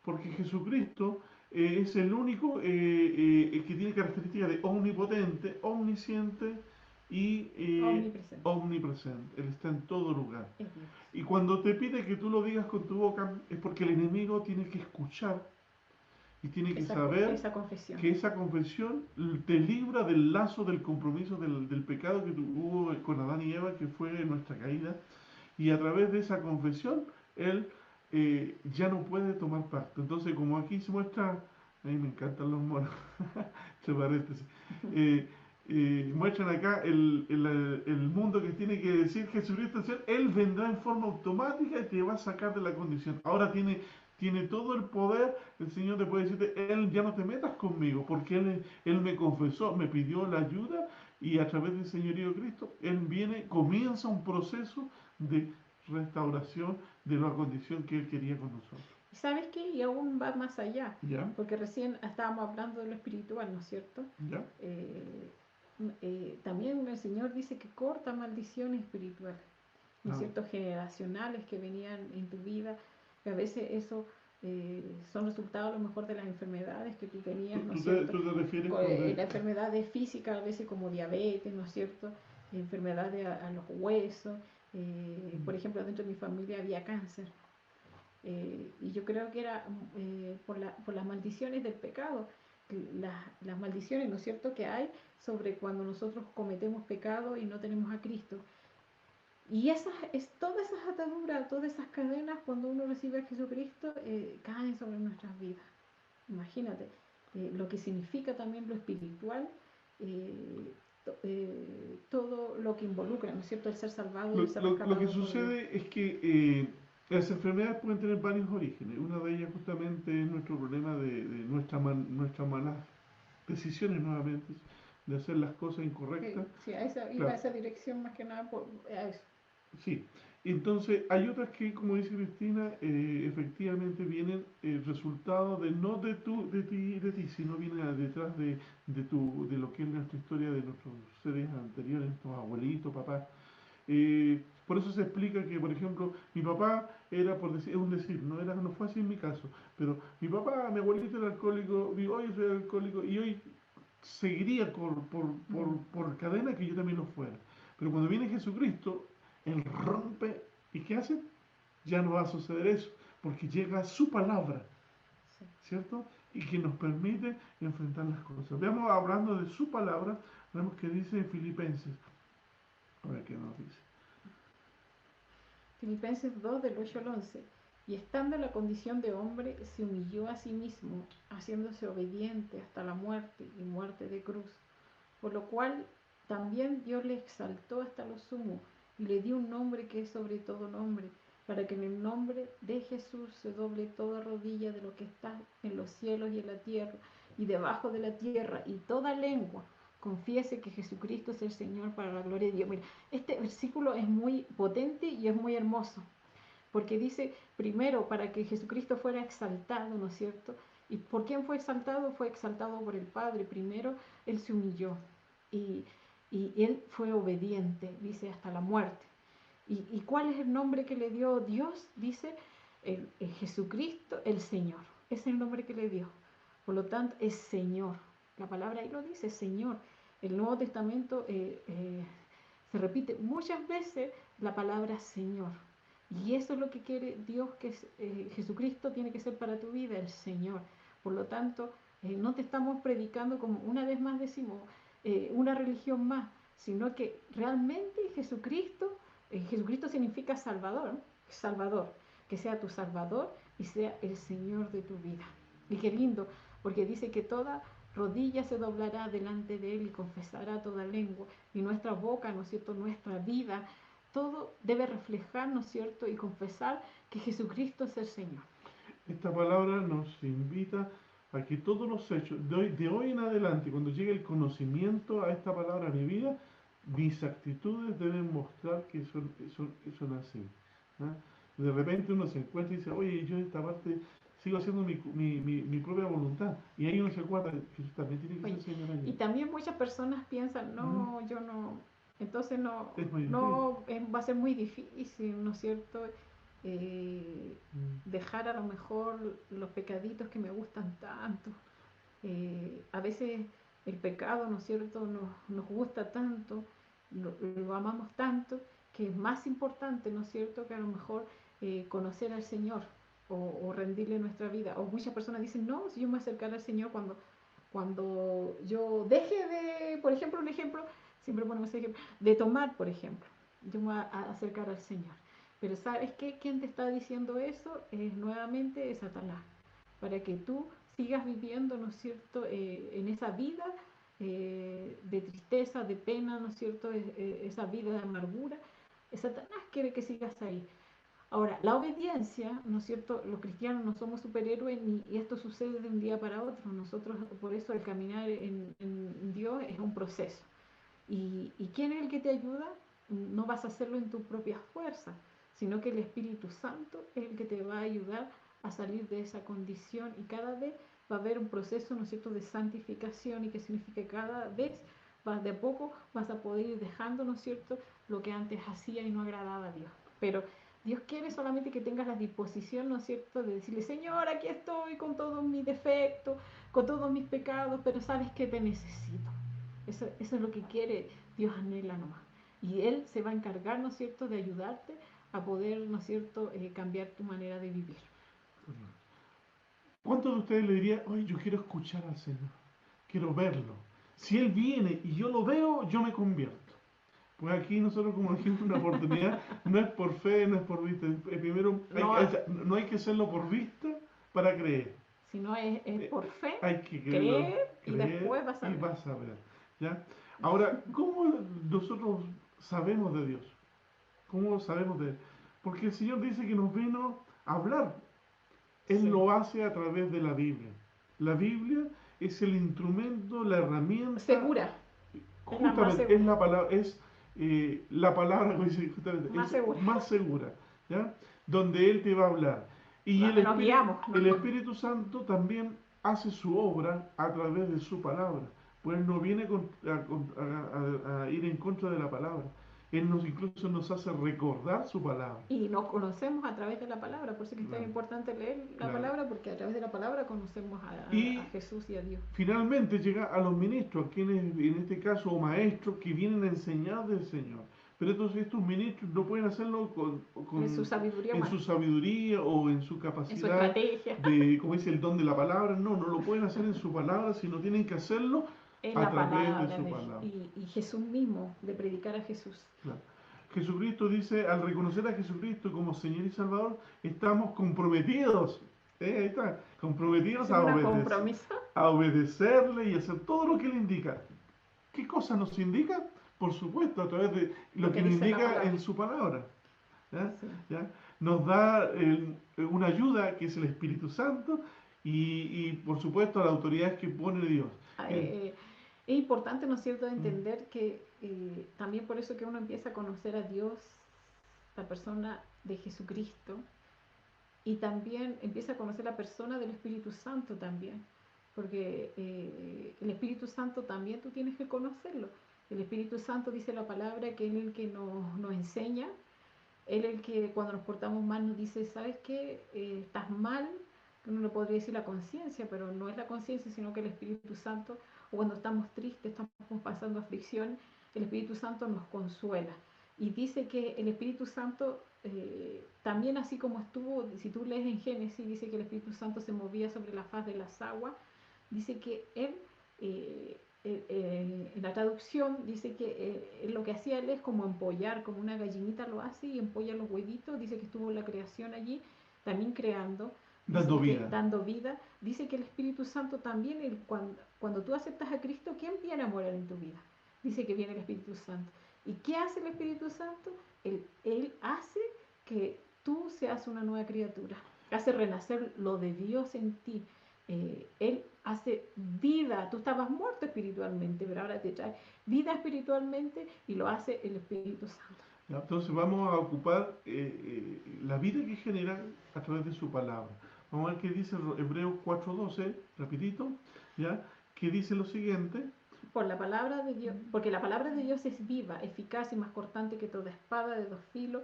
porque Jesucristo es el único que tiene características de omnipotente, omnisciente y Omnipresente, omnipresente. Él está en todo lugar. es Dios. Y cuando te pide que tú lo digas con tu boca, es porque el enemigo tiene que escuchar y tiene que saber Esa confesión. que esa confesión te libra del lazo del compromiso del pecado que hubo con Adán y Eva, que fue nuestra caída. Y a través de esa confesión, él ya no puede tomar parte. Entonces, como aquí se muestra, a mí me encantan los monos, entre paréntesis, eh, muestran acá el mundo que tiene que decir Jesucristo, Él vendrá en forma automática y te va a sacar de la condición. Ahora tiene todo el poder, el Señor te puede decirte, Él ya no te metas conmigo, porque Él me confesó, me pidió la ayuda y a través del Señorío de Cristo, Él viene, comienza un proceso de restauración de la condición que Él quería con nosotros. ¿Y sabes qué? Y aún va más allá, ¿Ya? porque recién estábamos hablando de lo espiritual, ¿no es cierto? ¿Ya? También el Señor dice que corta maldiciones espirituales, ¿no es Ah. cierto? Generacionales que venían en tu vida, que a veces eso son resultados a lo mejor de las enfermedades que tú tenías, ¿no es cierto? Tú te refieres cuando... La enfermedad física, a veces como diabetes, ¿no es cierto? Enfermedades a los huesos, por ejemplo, dentro de mi familia había cáncer. Y yo creo que era por las maldiciones del pecado, las maldiciones, ¿no es cierto?, que hay sobre cuando nosotros cometemos pecado y no tenemos a Cristo. Y todas esas ataduras, todas esas cadenas, cuando uno recibe a Jesucristo, caen sobre nuestras vidas. Imagínate. lo que significa también lo espiritual, todo lo que involucra, ¿no es cierto?, el ser salvado y el ser Lo que rescatado por Dios. sucede es que las enfermedades pueden tener varios orígenes. Una de ellas justamente es nuestro problema de nuestras malas decisiones nuevamente, de hacer las cosas incorrectas. Sí, iba a Claro, esa dirección más que nada a eso. sí. Entonces, hay otras que, como dice Cristina, efectivamente vienen resultado de no de ti, sino viene detrás de lo que es nuestra historia de nuestros seres anteriores, nuestros abuelitos, papás. Por eso se explica que, por ejemplo, mi papá era, por decir, es un decir, no fue así en mi caso, pero mi papá, mi abuelito era alcohólico, hoy soy alcohólico y hoy seguiría por cadena que yo también lo fuera. Pero cuando viene Jesucristo, Él rompe, ¿y qué hace? Ya no va a suceder eso, porque llega su palabra, Sí. ¿cierto? Y que nos permite enfrentar las cosas. Veamos, hablando de su palabra, vemos que dice en Filipenses, a ver qué nos dice. Filipenses 2, del 8 al 11. Y estando en la condición de hombre, se humilló a sí mismo, haciéndose obediente hasta la muerte y muerte de cruz. Por lo cual también Dios le exaltó hasta lo sumo y le dio un nombre que es sobre todo nombre, para que en el nombre de Jesús se doble toda rodilla de lo que está en los cielos y en la tierra y debajo de la tierra, y toda lengua confiese que Jesucristo es el Señor, para la gloria de Dios. Mira, este versículo es muy potente y es muy hermoso, porque dice, primero, para que Jesucristo fuera exaltado, ¿no es cierto? ¿Y por quién fue exaltado? Fue exaltado por el Padre. Primero, Él se humilló y, y Él fue obediente, dice, hasta la muerte. ¿Y cuál es el nombre que le dio Dios? Dice, el Jesucristo, el Señor. Es el nombre que le dio. Por lo tanto, es Señor. La palabra ahí lo dice, Señor. El Nuevo Testamento se repite muchas veces la palabra Señor. Y eso es lo que quiere Dios, que Jesucristo tiene que ser para tu vida, el Señor. Por lo tanto, no te estamos predicando, como una vez más decimos, una religión más, sino que realmente Jesucristo significa Salvador, Salvador, que sea tu Salvador y sea el Señor de tu vida. Y qué lindo, porque dice que toda rodilla se doblará delante de Él y confesará toda lengua, y nuestra boca, ¿no es cierto?, nuestra vida, todo debe reflejar, ¿no es cierto?, y confesar que Jesucristo es el Señor. Esta palabra nos invita a que todos los hechos, de hoy en adelante, cuando llegue el conocimiento a esta palabra a mi vida, mis actitudes deben mostrar que son así. ¿Ah? De repente uno se encuentra y dice, oye, yo en esta parte sigo haciendo mi propia voluntad. Y ahí uno se acuerda, Jesús también tiene que Oye, ser Señor allí. y también muchas personas piensan, ¿Mm? no, yo no, entonces no, Es muy difícil. no, va a ser muy difícil, ¿no es cierto?, eh, Mm. dejar a lo mejor los pecaditos que me gustan tanto. A veces el pecado, ¿no es cierto?, nos gusta tanto, lo amamos tanto, que es más importante, ¿no es cierto?, que a lo mejor conocer al Señor o rendirle nuestra vida. O muchas personas dicen, no, si yo me acercaré al Señor cuando yo deje de, por ejemplo, un ejemplo, siempre ponemos ese ejemplo, de tomar, por ejemplo, yo me voy a acercar al Señor. Pero ¿sabes qué? ¿Quién te está diciendo eso? Es nuevamente Satanás, para que tú sigas viviendo, ¿no es cierto?, en esa vida de tristeza, de pena, ¿no es cierto?, esa vida de amargura. Satanás quiere que sigas ahí. Ahora, la obediencia, ¿no es cierto? Los cristianos no somos superhéroes y esto sucede de un día para otro. Nosotros, por eso, el caminar en Dios es un proceso. ¿Y quién es el que te ayuda? No vas a hacerlo en tu propia fuerza, sino que el Espíritu Santo es el que te va a ayudar a salir de esa condición, y cada vez va a haber un proceso, ¿no es cierto?, de santificación, y que significa que cada vez vas de a poco vas a poder ir dejando, ¿no es cierto?, lo que antes hacía y no agradaba a Dios. Pero Dios quiere solamente que tengas la disposición, ¿no es cierto?, de decirle, Señor, aquí estoy con todos mis defectos, con todos mis pecados, pero sabes que te necesito. Eso es lo que quiere Dios, anhela nomás. Y Él se va a encargar, ¿no es cierto?, de ayudarte a poder, ¿no es cierto?, cambiar tu manera de vivir. ¿Cuántos de ustedes le dirían, oye, yo quiero escuchar al Señor, quiero verlo? Si Él viene y yo lo veo, yo me convierto. Pues aquí nosotros, como dijimos, una oportunidad, no es por fe, no es por vista. Primero, No, no hay que hacerlo por vista para creer. sino es por fe, Hay que creer y creer después vas a y ver. vas a ver. ¿Ya? Ahora, ¿cómo nosotros sabemos de Dios? ¿Cómo sabemos de Él? Porque el Señor dice que nos vino a hablar. Él Sí. lo hace a través de la Biblia. La Biblia es el instrumento, la herramienta, Segura, es la más justamente es segura, la palabra como dice, justamente, más es segura, más segura, ¿ya? Donde Él te va a hablar. Y donde nos guiamos, ¿no? El Espíritu Santo también hace su obra a través de su palabra. Pues no viene a ir en contra de la palabra. Él incluso nos hace recordar su palabra. Y nos conocemos a través de la palabra, por eso que es tan Claro, importante leer la claro. palabra, porque a través de la palabra conocemos a Y Jesús y a Dios. finalmente llega a los ministros, quienes en este caso o maestros que vienen a enseñar del Señor. Pero entonces estos ministros no pueden hacerlo En su sabiduría en su humana, sabiduría o en su en su capacidad estrategia, de, como dice, el don de la palabra. No, no lo pueden hacer en su palabra, sino tienen que hacerlo en a la través de palabra su palabra. y Jesús mismo, de predicar a Jesús. Claro. Jesucristo dice, al reconocer a Jesucristo como Señor y Salvador, estamos comprometidos, ahí está, comprometidos Es un compromiso a obedecerle y hacer todo lo que Él indica. ¿Qué cosa nos indica? Por supuesto, a través de lo lo que que nos dice la indica palabra. en su palabra. ¿Ya? Sí. ¿Ya? Nos da una ayuda que es el Espíritu Santo y, por supuesto la autoridad que pone Dios. Bien. Es importante, ¿no es cierto?, Mm. entender que también por eso que uno empieza a conocer a Dios, la persona de Jesucristo, y también empieza a conocer la persona del Espíritu Santo también, porque el Espíritu Santo también tú tienes que conocerlo. El Espíritu Santo dice la palabra que Él es el que nos enseña, Él es el que cuando nos portamos mal nos dice, ¿sabes qué? Estás mal, uno no podría decir la conciencia, pero no es la conciencia, sino que el Espíritu Santo, o cuando estamos tristes, estamos pasando aflicción, el Espíritu Santo nos consuela. Y dice que el Espíritu Santo, también así como estuvo, si tú lees en Génesis, dice que el Espíritu Santo se movía sobre la faz de las aguas, dice que Él, en la traducción, dice que lo que hacía Él es como empollar, como una gallinita lo hace y empolla los huevitos, dice que estuvo en la creación allí, también creando, dice Dando que vida. dando vida, dice que el Espíritu Santo también, cuando tú aceptas a Cristo, ¿quién viene a morar en tu vida? Dice que viene el Espíritu Santo. ¿Y qué hace el Espíritu Santo? Él hace que tú seas una nueva criatura, hace renacer lo de Dios en ti. Él hace vida, tú estabas muerto espiritualmente, pero ahora te trae vida espiritualmente y lo hace el Espíritu Santo. ¿Ya? Entonces vamos a ocupar la vida que genera a través de su palabra. Vamos a ver qué dice Hebreos 4:12, rapidito, ¿ya? Que dice lo siguiente. Por la palabra de Dios, porque la palabra de Dios es viva, eficaz y más cortante que toda espada de dos filos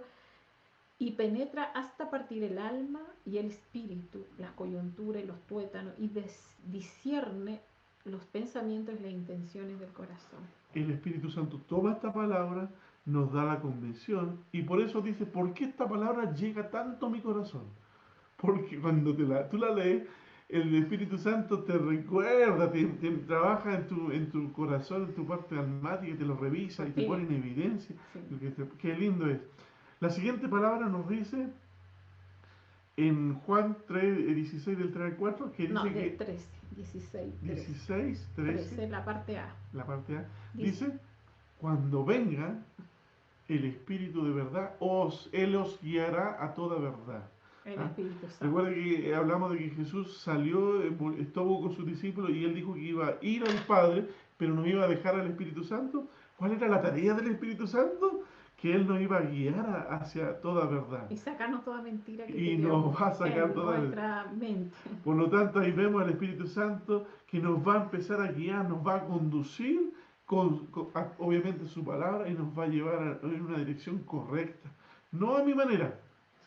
y penetra hasta partir el alma y el espíritu, las coyunturas y los tuétanos y discierne los pensamientos y las intenciones del corazón. El Espíritu Santo toma esta palabra, nos da la convención y por eso dice, ¿por qué esta palabra llega tanto a mi corazón? Porque cuando tú la lees, el Espíritu Santo te recuerda, te trabaja en tu corazón, en tu parte almática, te lo Tu revisa y te pone en espíritu. evidencia. Sí. Qué lindo es. La siguiente palabra nos dice en Juan 3, 16 del 3 al 4, que No, dice del que 13, 16, 13. 16, 13, 13, la parte A. la parte A, Dice, dice, cuando venga el Espíritu de verdad, Él os guiará a toda verdad. el ¿Ah? Espíritu Santo. Recuerda que hablamos de que Jesús salió, estuvo con sus discípulos y Él dijo que iba a ir al Padre, pero no iba a dejar al Espíritu Santo. ¿Cuál era la tarea del Espíritu Santo? Que Él nos iba a guiar hacia toda verdad. Y sacarnos toda mentira que Y nos teníamos va a sacar en toda verdad. nuestra mente. Por lo tanto, ahí vemos al Espíritu Santo que nos va a empezar a guiar, nos va a conducir obviamente su palabra y nos va a llevar en una dirección correcta. No a mi manera,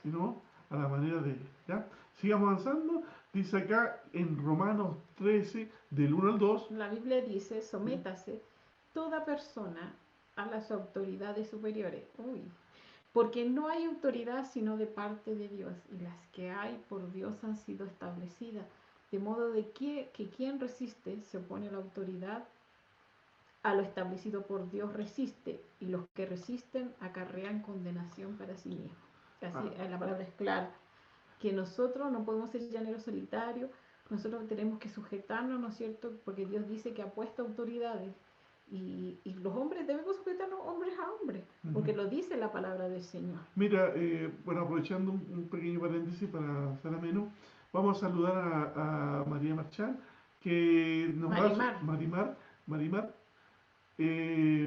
sino a la manera de Él. ¿Ya? Sigamos avanzando. Dice acá en Romanos 13, del 1 al 2. La Biblia dice, sométase toda persona a las autoridades superiores. Uy, porque no hay autoridad sino de parte de Dios, y las que hay por Dios han sido establecidas, de modo de que quien resiste se opone a la autoridad, a lo establecido por Dios resiste, y los que resisten acarrean condenación para sí mismos. Así Ah, la palabra es clara, que nosotros no podemos ser llaneros solitarios, nosotros tenemos que sujetarnos, ¿no es cierto? Porque Dios dice que ha puesto autoridades y los hombres debemos sujetarnos hombres a hombres, porque lo dice la palabra del Señor. Mira, bueno, aprovechando un pequeño paréntesis para hacer ameno, vamos a saludar a María Marchán, que nos Marimar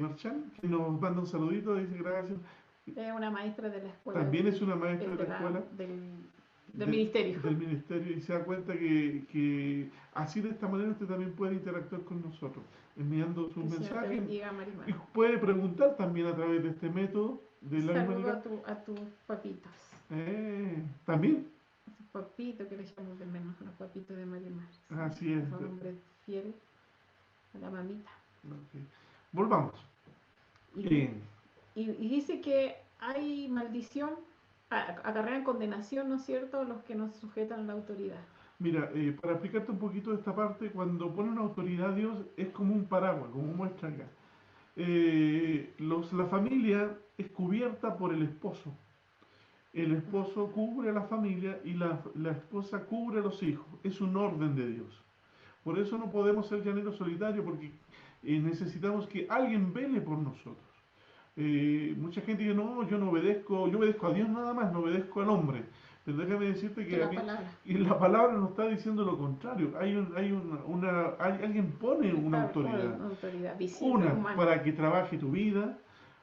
Marchán, que nos manda un saludito, dice gracias. Es una maestra de la escuela. También es una maestra de la escuela. Del ministerio. Del ministerio, y se da cuenta que así de esta manera usted también puede interactuar con nosotros, enviando sus mensajes. Y puede preguntar también a través de este método. Saludo a tus papitos. ¿También? A sus papitos, que le llamamos de menos, los papitos de Marimar. Así es. Son hombres fieles a la mamita. Okay. Volvamos. Y dice que hay maldición, acarrean condenación, ¿no es cierto?, los que no se sujetan a la autoridad. Mira, para explicarte un poquito de esta parte, cuando pone una autoridad a Dios es como un paraguas, como muestra acá. La familia es cubierta por el esposo. El esposo cubre a la familia y la esposa cubre a los hijos. Es un orden de Dios. Por eso no podemos ser llaneros solitarios, porque necesitamos que alguien vele por nosotros. Mucha gente dice, no, yo no obedezco, yo obedezco a Dios nada más, no obedezco al hombre. Pero déjame decirte que la palabra nos está diciendo lo contrario. Alguien pone una autoridad. Para que trabaje tu vida,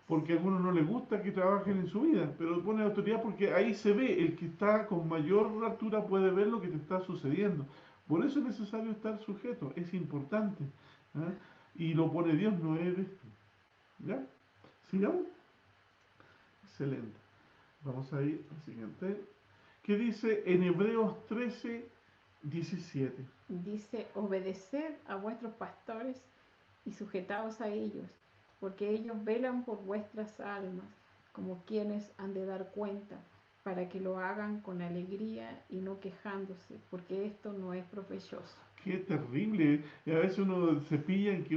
porque a algunos no les gusta que trabajen en su vida, pero pone autoridad porque ahí se ve, el que está con mayor altura puede ver lo que te está sucediendo. Por eso es necesario estar sujeto, es importante. ¿Eh? Y lo pone Dios, no eres tú. ¿Ya? ¿Sigamos? Excelente. Vamos a ir al siguiente. ¿Qué dice en Hebreos 13, 17? Dice, obedeced a vuestros pastores y sujetaos a ellos, porque ellos velan por vuestras almas, como quienes han de dar cuenta, para que lo hagan con alegría y no quejándose, porque esto no es provechoso. Qué terrible. Y a veces uno se pilla en que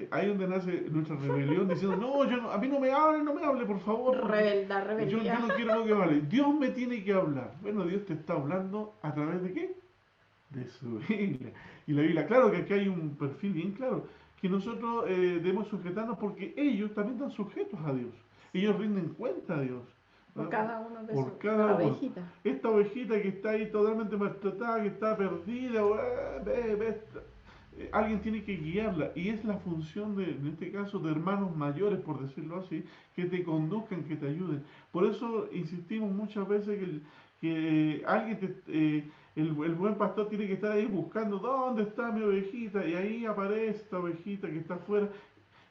ahí donde nace nuestra rebelión, diciendo, no, a mí no me hable, por favor. Rebeldía. Yo no quiero que me hable. Dios me tiene que hablar. Bueno, Dios te está hablando a través de ¿qué? De su Biblia. Y la Biblia, claro que aquí hay un perfil bien claro, que nosotros debemos sujetarnos porque ellos también están sujetos a Dios. Ellos rinden cuenta a Dios. Por cada uno de por cada ovejita. Esta ovejita que está ahí totalmente maltratada, que está perdida, alguien tiene que guiarla. Y es la función en este caso, de hermanos mayores, por decirlo así, que te conduzcan, que te ayuden. Por eso insistimos muchas veces que alguien, el buen pastor tiene que estar ahí buscando, ¿dónde está mi ovejita? Y ahí aparece esta ovejita que está afuera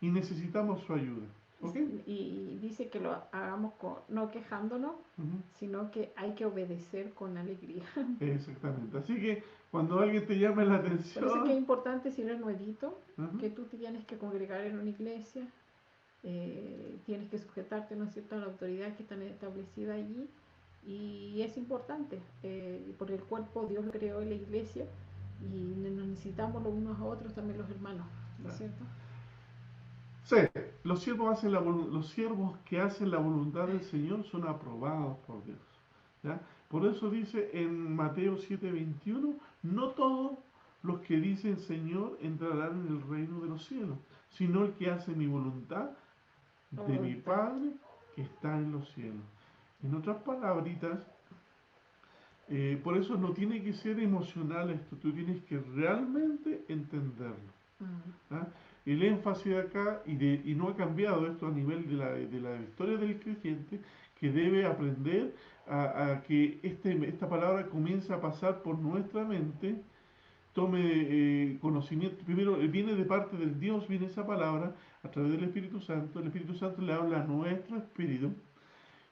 y necesitamos su ayuda. ¿Okay? Y dice que lo hagamos no quejándonos, sino que hay que obedecer con alegría. Exactamente. Así que cuando alguien te llame la atención... Por eso es que es importante, si eres nuevito, que tú te tienes que congregar en una iglesia, tienes que sujetarte, ¿no es cierto?, a la autoridad que está establecida allí, y es importante, porque el cuerpo Dios lo creó en la iglesia y nos necesitamos los unos a otros, también los hermanos, ¿no es cierto? Sí, los siervos que hacen la voluntad del Señor son aprobados por Dios. ¿Ya? Por eso dice en Mateo 7:21, no todos los que dicen Señor entrarán en el reino de los cielos, sino el que hace mi voluntad de mi Padre que está en los cielos. En otras palabritas, por eso no tiene que ser emocional esto, tú tienes que realmente entenderlo. ¿Ah? El énfasis de acá, y no ha cambiado esto a nivel de la historia del creyente, que debe aprender a que esta palabra comience a pasar por nuestra mente, tome conocimiento. Primero viene de parte del Dios, viene esa palabra a través del Espíritu Santo. El Espíritu Santo le habla a nuestro espíritu,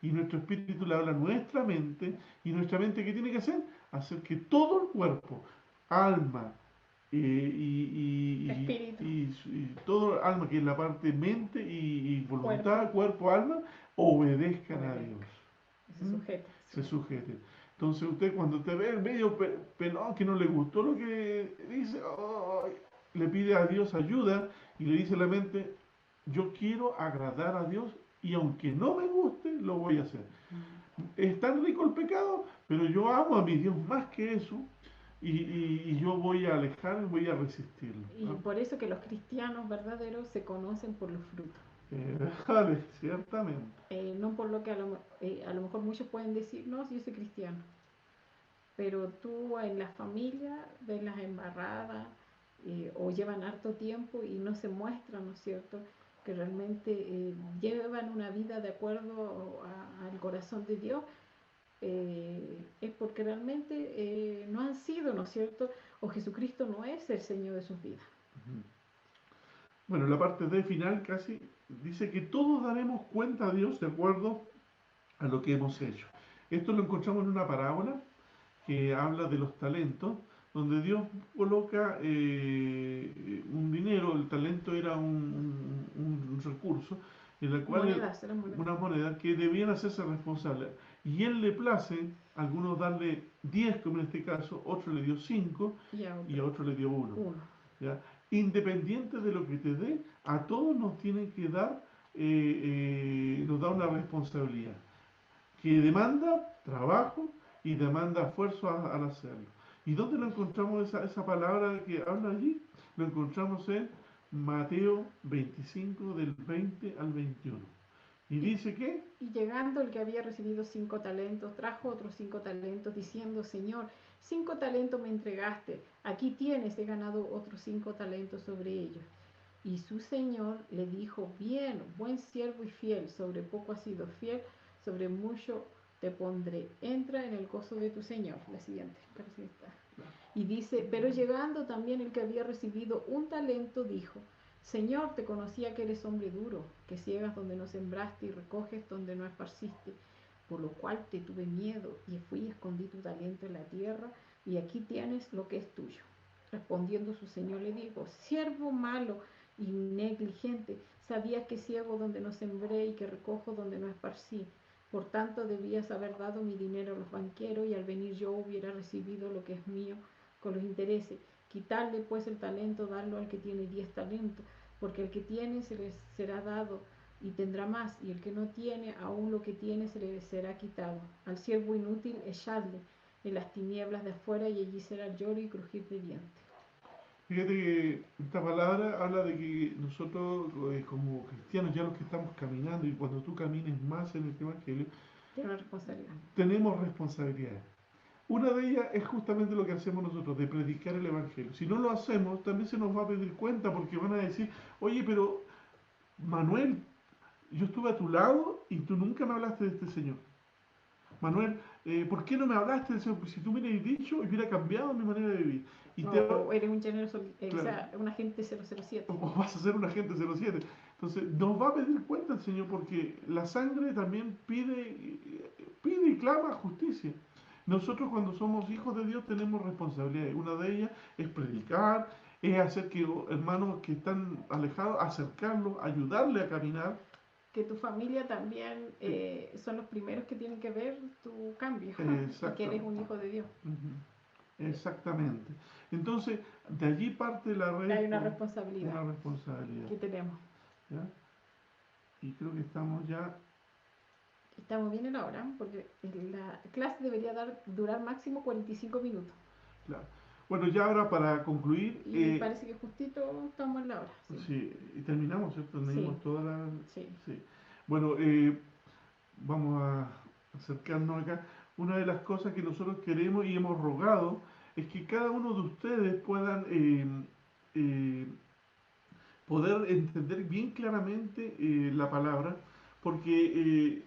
y nuestro espíritu le habla a nuestra mente, y nuestra mente, ¿qué tiene que hacer? Hacer que todo el cuerpo, alma, y todo alma, que es la parte mente y voluntad, cuerpo, alma, obedezcan a Dios. Se sujeten. Entonces usted, cuando te ve medio pelón, que no le gustó lo que dice, le pide a Dios ayuda y le dice a la mente, yo quiero agradar a Dios y aunque no me guste, lo voy a hacer. Es tan rico el pecado, pero yo amo a mi Dios más que eso. y yo voy a alejar y voy a resistirlo. Y ¿No? por eso que los cristianos verdaderos se conocen por los frutos. Vale, ciertamente. No por lo que a lo mejor muchos pueden decir, no, si yo soy cristiano, pero tú en la familia ves las embarradas o llevan harto tiempo y no se muestran, ¿no es cierto?, que realmente llevan una vida de acuerdo al corazón de Dios, es porque realmente no han sido, ¿no es cierto?, o Jesucristo no es el Señor de sus vidas. Bueno, la parte D final casi dice que todos daremos cuenta a Dios de acuerdo a lo que hemos hecho. Esto lo encontramos en una parábola que habla de los talentos, donde Dios coloca un dinero, el talento era un recurso, en el cual Eran monedas. una moneda que debían hacerse responsables. Y él le place, a algunos darle 10, como en este caso, otro le dio 5 y a otro le dio 1. ¿Ya? Independiente de lo que te dé, a todos nos tienen que dar, nos da una responsabilidad que demanda trabajo y demanda esfuerzo al hacerlo. ¿Y dónde lo encontramos esa palabra que habla allí? Lo encontramos en Mateo 25, del 20 al 21. Y dice que... Y llegando el que había recibido 5 talentos, trajo otros 5 talentos, diciendo, Señor, 5 talentos me entregaste, aquí tienes, he ganado otros 5 talentos sobre ellos. Y su señor le dijo, bien, buen siervo y fiel, sobre poco has sido fiel, sobre mucho te pondré, entra en el gozo de tu señor. La siguiente, y dice, pero llegando también el que había recibido un talento, dijo, Señor, te conocía que eres hombre duro, que ciegas donde no sembraste y recoges donde no esparciste, por lo cual te tuve miedo y fui y escondí tu talento en la tierra, y aquí tienes lo que es tuyo. Respondiendo su señor le dijo, siervo malo y negligente, sabías que ciego donde no sembré y que recojo donde no esparcí. Por tanto, debías haber dado mi dinero a los banqueros y al venir yo hubiera recibido lo que es mío con los intereses. Quitarle pues el talento, darlo al que tiene 10 talentos, porque el que tiene se le será dado y tendrá más, y el que no tiene, aún lo que tiene se le será quitado. Al siervo inútil echadle en las tinieblas de afuera, y allí será el lloro y crujir de dientes. Fíjate que esta palabra habla de que nosotros como cristianos, ya los que estamos caminando, y cuando tú camines más en el Evangelio, Tiene una responsabilidad. tenemos responsabilidades. Una de ellas es justamente lo que hacemos nosotros, de predicar el Evangelio. Si no lo hacemos, también se nos va a pedir cuenta porque van a decir, oye, pero Manuel, yo estuve a tu lado y tú nunca me hablaste de este Señor. Manuel, ¿por qué no me hablaste de Señor? Pues si tú me hubieras dicho, hubiera cambiado mi manera de vivir. Y o eres un generoso, claro, o sea, un agente 007. O vas a ser un agente 07. Entonces, nos va a pedir cuenta el Señor porque la sangre también pide y clama justicia. Nosotros cuando somos hijos de Dios tenemos responsabilidades. Una de ellas es predicar, es hacer que hermanos que están alejados, acercarlos, ayudarle a caminar. Que tu familia también son los primeros que tienen que ver tu cambio y que eres un hijo de Dios. Exactamente. Entonces, de allí parte la Hay una responsabilidad. Una responsabilidad. Que tenemos. ¿Ya? Y creo que estamos ya... Estamos bien en la hora, porque la clase debería durar máximo 45 minutos. Claro. Bueno, ya ahora para concluir... Y parece que justito estamos en la hora. Sí, y terminamos, ¿cierto? Tenemos toda la... Sí. Bueno, vamos a acercarnos acá. Una de las cosas que nosotros queremos y hemos rogado es que cada uno de ustedes puedan poder entender bien claramente la palabra, porque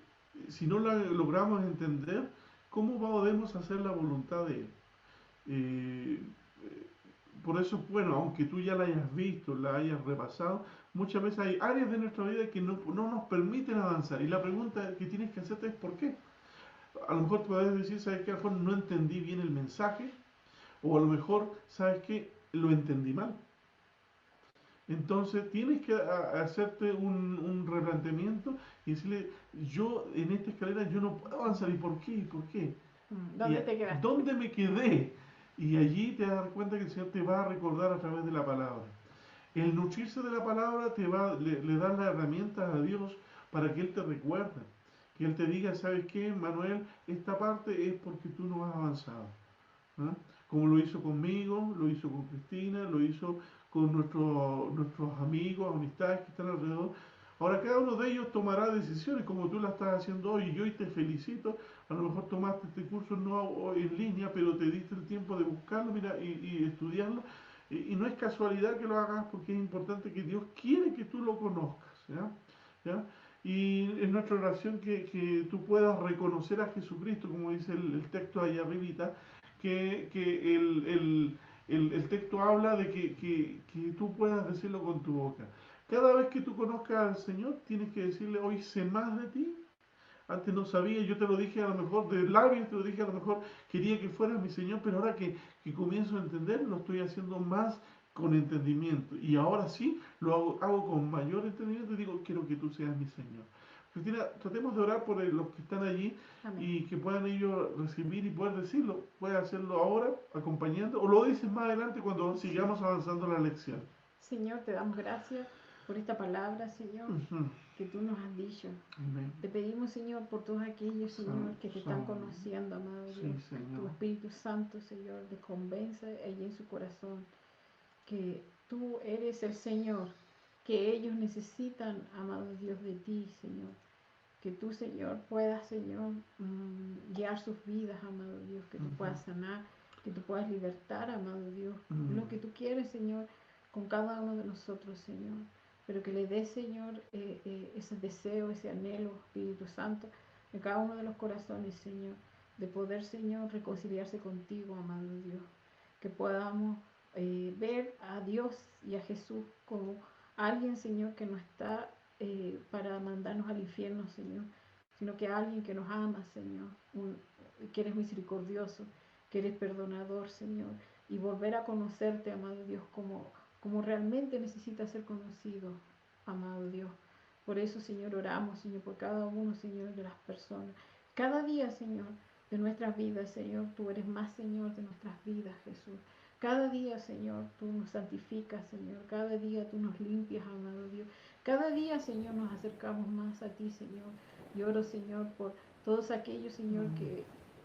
si no la logramos entender, ¿cómo podemos hacer la voluntad de Él? Eh, por eso, bueno, aunque tú ya la hayas visto, la hayas repasado, muchas veces hay áreas de nuestra vida que no nos permiten avanzar. Y la pregunta que tienes que hacerte es ¿por qué? A lo mejor puedes decir, ¿sabes qué? A lo mejor no entendí bien el mensaje, o a lo mejor, ¿sabes qué? Lo entendí mal. Entonces tienes que hacerte un replanteamiento y decirle, yo en esta escalera yo no puedo avanzar. ¿Y por qué? ¿Y por qué? ¿Dónde te quedaste? ¿Dónde me quedé? Y allí te vas a dar cuenta que el Señor te va a recordar a través de la palabra. El nutrirse de la palabra le da las herramientas a Dios para que Él te recuerde. Que Él te diga, ¿sabes qué, Manuel? Esta parte es porque tú no has avanzado. ¿Ah? como lo hizo conmigo, lo hizo con Cristina, lo hizo con nuestros amigos, amistades que están alrededor. Ahora cada uno de ellos tomará decisiones como tú la estás haciendo hoy y yo hoy te felicito. A lo mejor tomaste este curso no en línea, pero te diste el tiempo de buscarlo, mira, y estudiarlo. Y no es casualidad que lo hagas porque es importante que Dios quiere que tú lo conozcas, ¿ya? ¿Ya? Y es nuestra oración que tú puedas reconocer a Jesucristo, como dice el texto allá arribita, que el texto habla de que tú puedas decirlo con tu boca. Cada vez que tú conozcas al Señor, tienes que decirle, hoy sé más de ti. Antes no sabía, yo te lo dije a lo mejor de labios, te lo dije a lo mejor, quería que fueras mi Señor, pero ahora que comienzo a entender, lo estoy haciendo más con entendimiento. Y ahora sí, lo hago con mayor entendimiento y digo, quiero que tú seas mi Señor. Cristina, tratemos de orar por los que están allí Amén. y que puedan ellos recibir y poder decirlo. Puedes hacerlo ahora, acompañando, o lo dices más adelante cuando sigamos avanzando la lección. Señor, te damos gracias por esta palabra, Señor, Ujú. que tú nos has dicho. Amén. Te pedimos, Señor, por todos aquellos, Señor, que te están conociendo, amado Sí, Dios. Señor. Tu Espíritu Santo, Señor, les convence allí en su corazón que tú eres el Señor, que ellos necesitan, amado Dios, de ti, Señor. Que tú, Señor, puedas, Señor, guiar sus vidas, amado Dios, que tú puedas sanar, que tú puedas libertar, amado Dios, lo que tú quieres, Señor, con cada uno de nosotros, Señor. Pero que le des, Señor, ese deseo, ese anhelo, Espíritu Santo, en cada uno de los corazones, Señor, de poder, Señor, reconciliarse contigo, amado Dios. Que podamos ver a Dios y a Jesús como alguien, Señor, que no está para mandarnos al infierno, Señor, sino que alguien que nos ama, Señor, que eres misericordioso, que eres perdonador, Señor, y volver a conocerte, amado Dios, como realmente necesita ser conocido, amado Dios. Por eso, Señor, oramos, Señor, por cada uno, Señor, de las personas. Cada día, Señor, de nuestras vidas, Señor, tú eres más, Señor, de nuestras vidas, Jesús. Cada día, Señor, tú nos santificas, Señor. Cada día tú nos limpias, amado Dios. Cada día, Señor, nos acercamos más a ti, Señor. Y oro, Señor, por todos aquellos, Señor,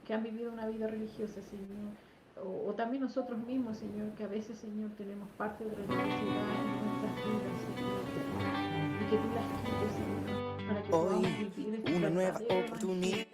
que han vivido una vida religiosa, Señor. O también nosotros mismos, Señor, que a veces, Señor, tenemos parte de la religiosidad en nuestras vidas, Señor. Y que tú las quites, Señor, para que podamos Hoy vivir este una nueva verdadero oportunidad.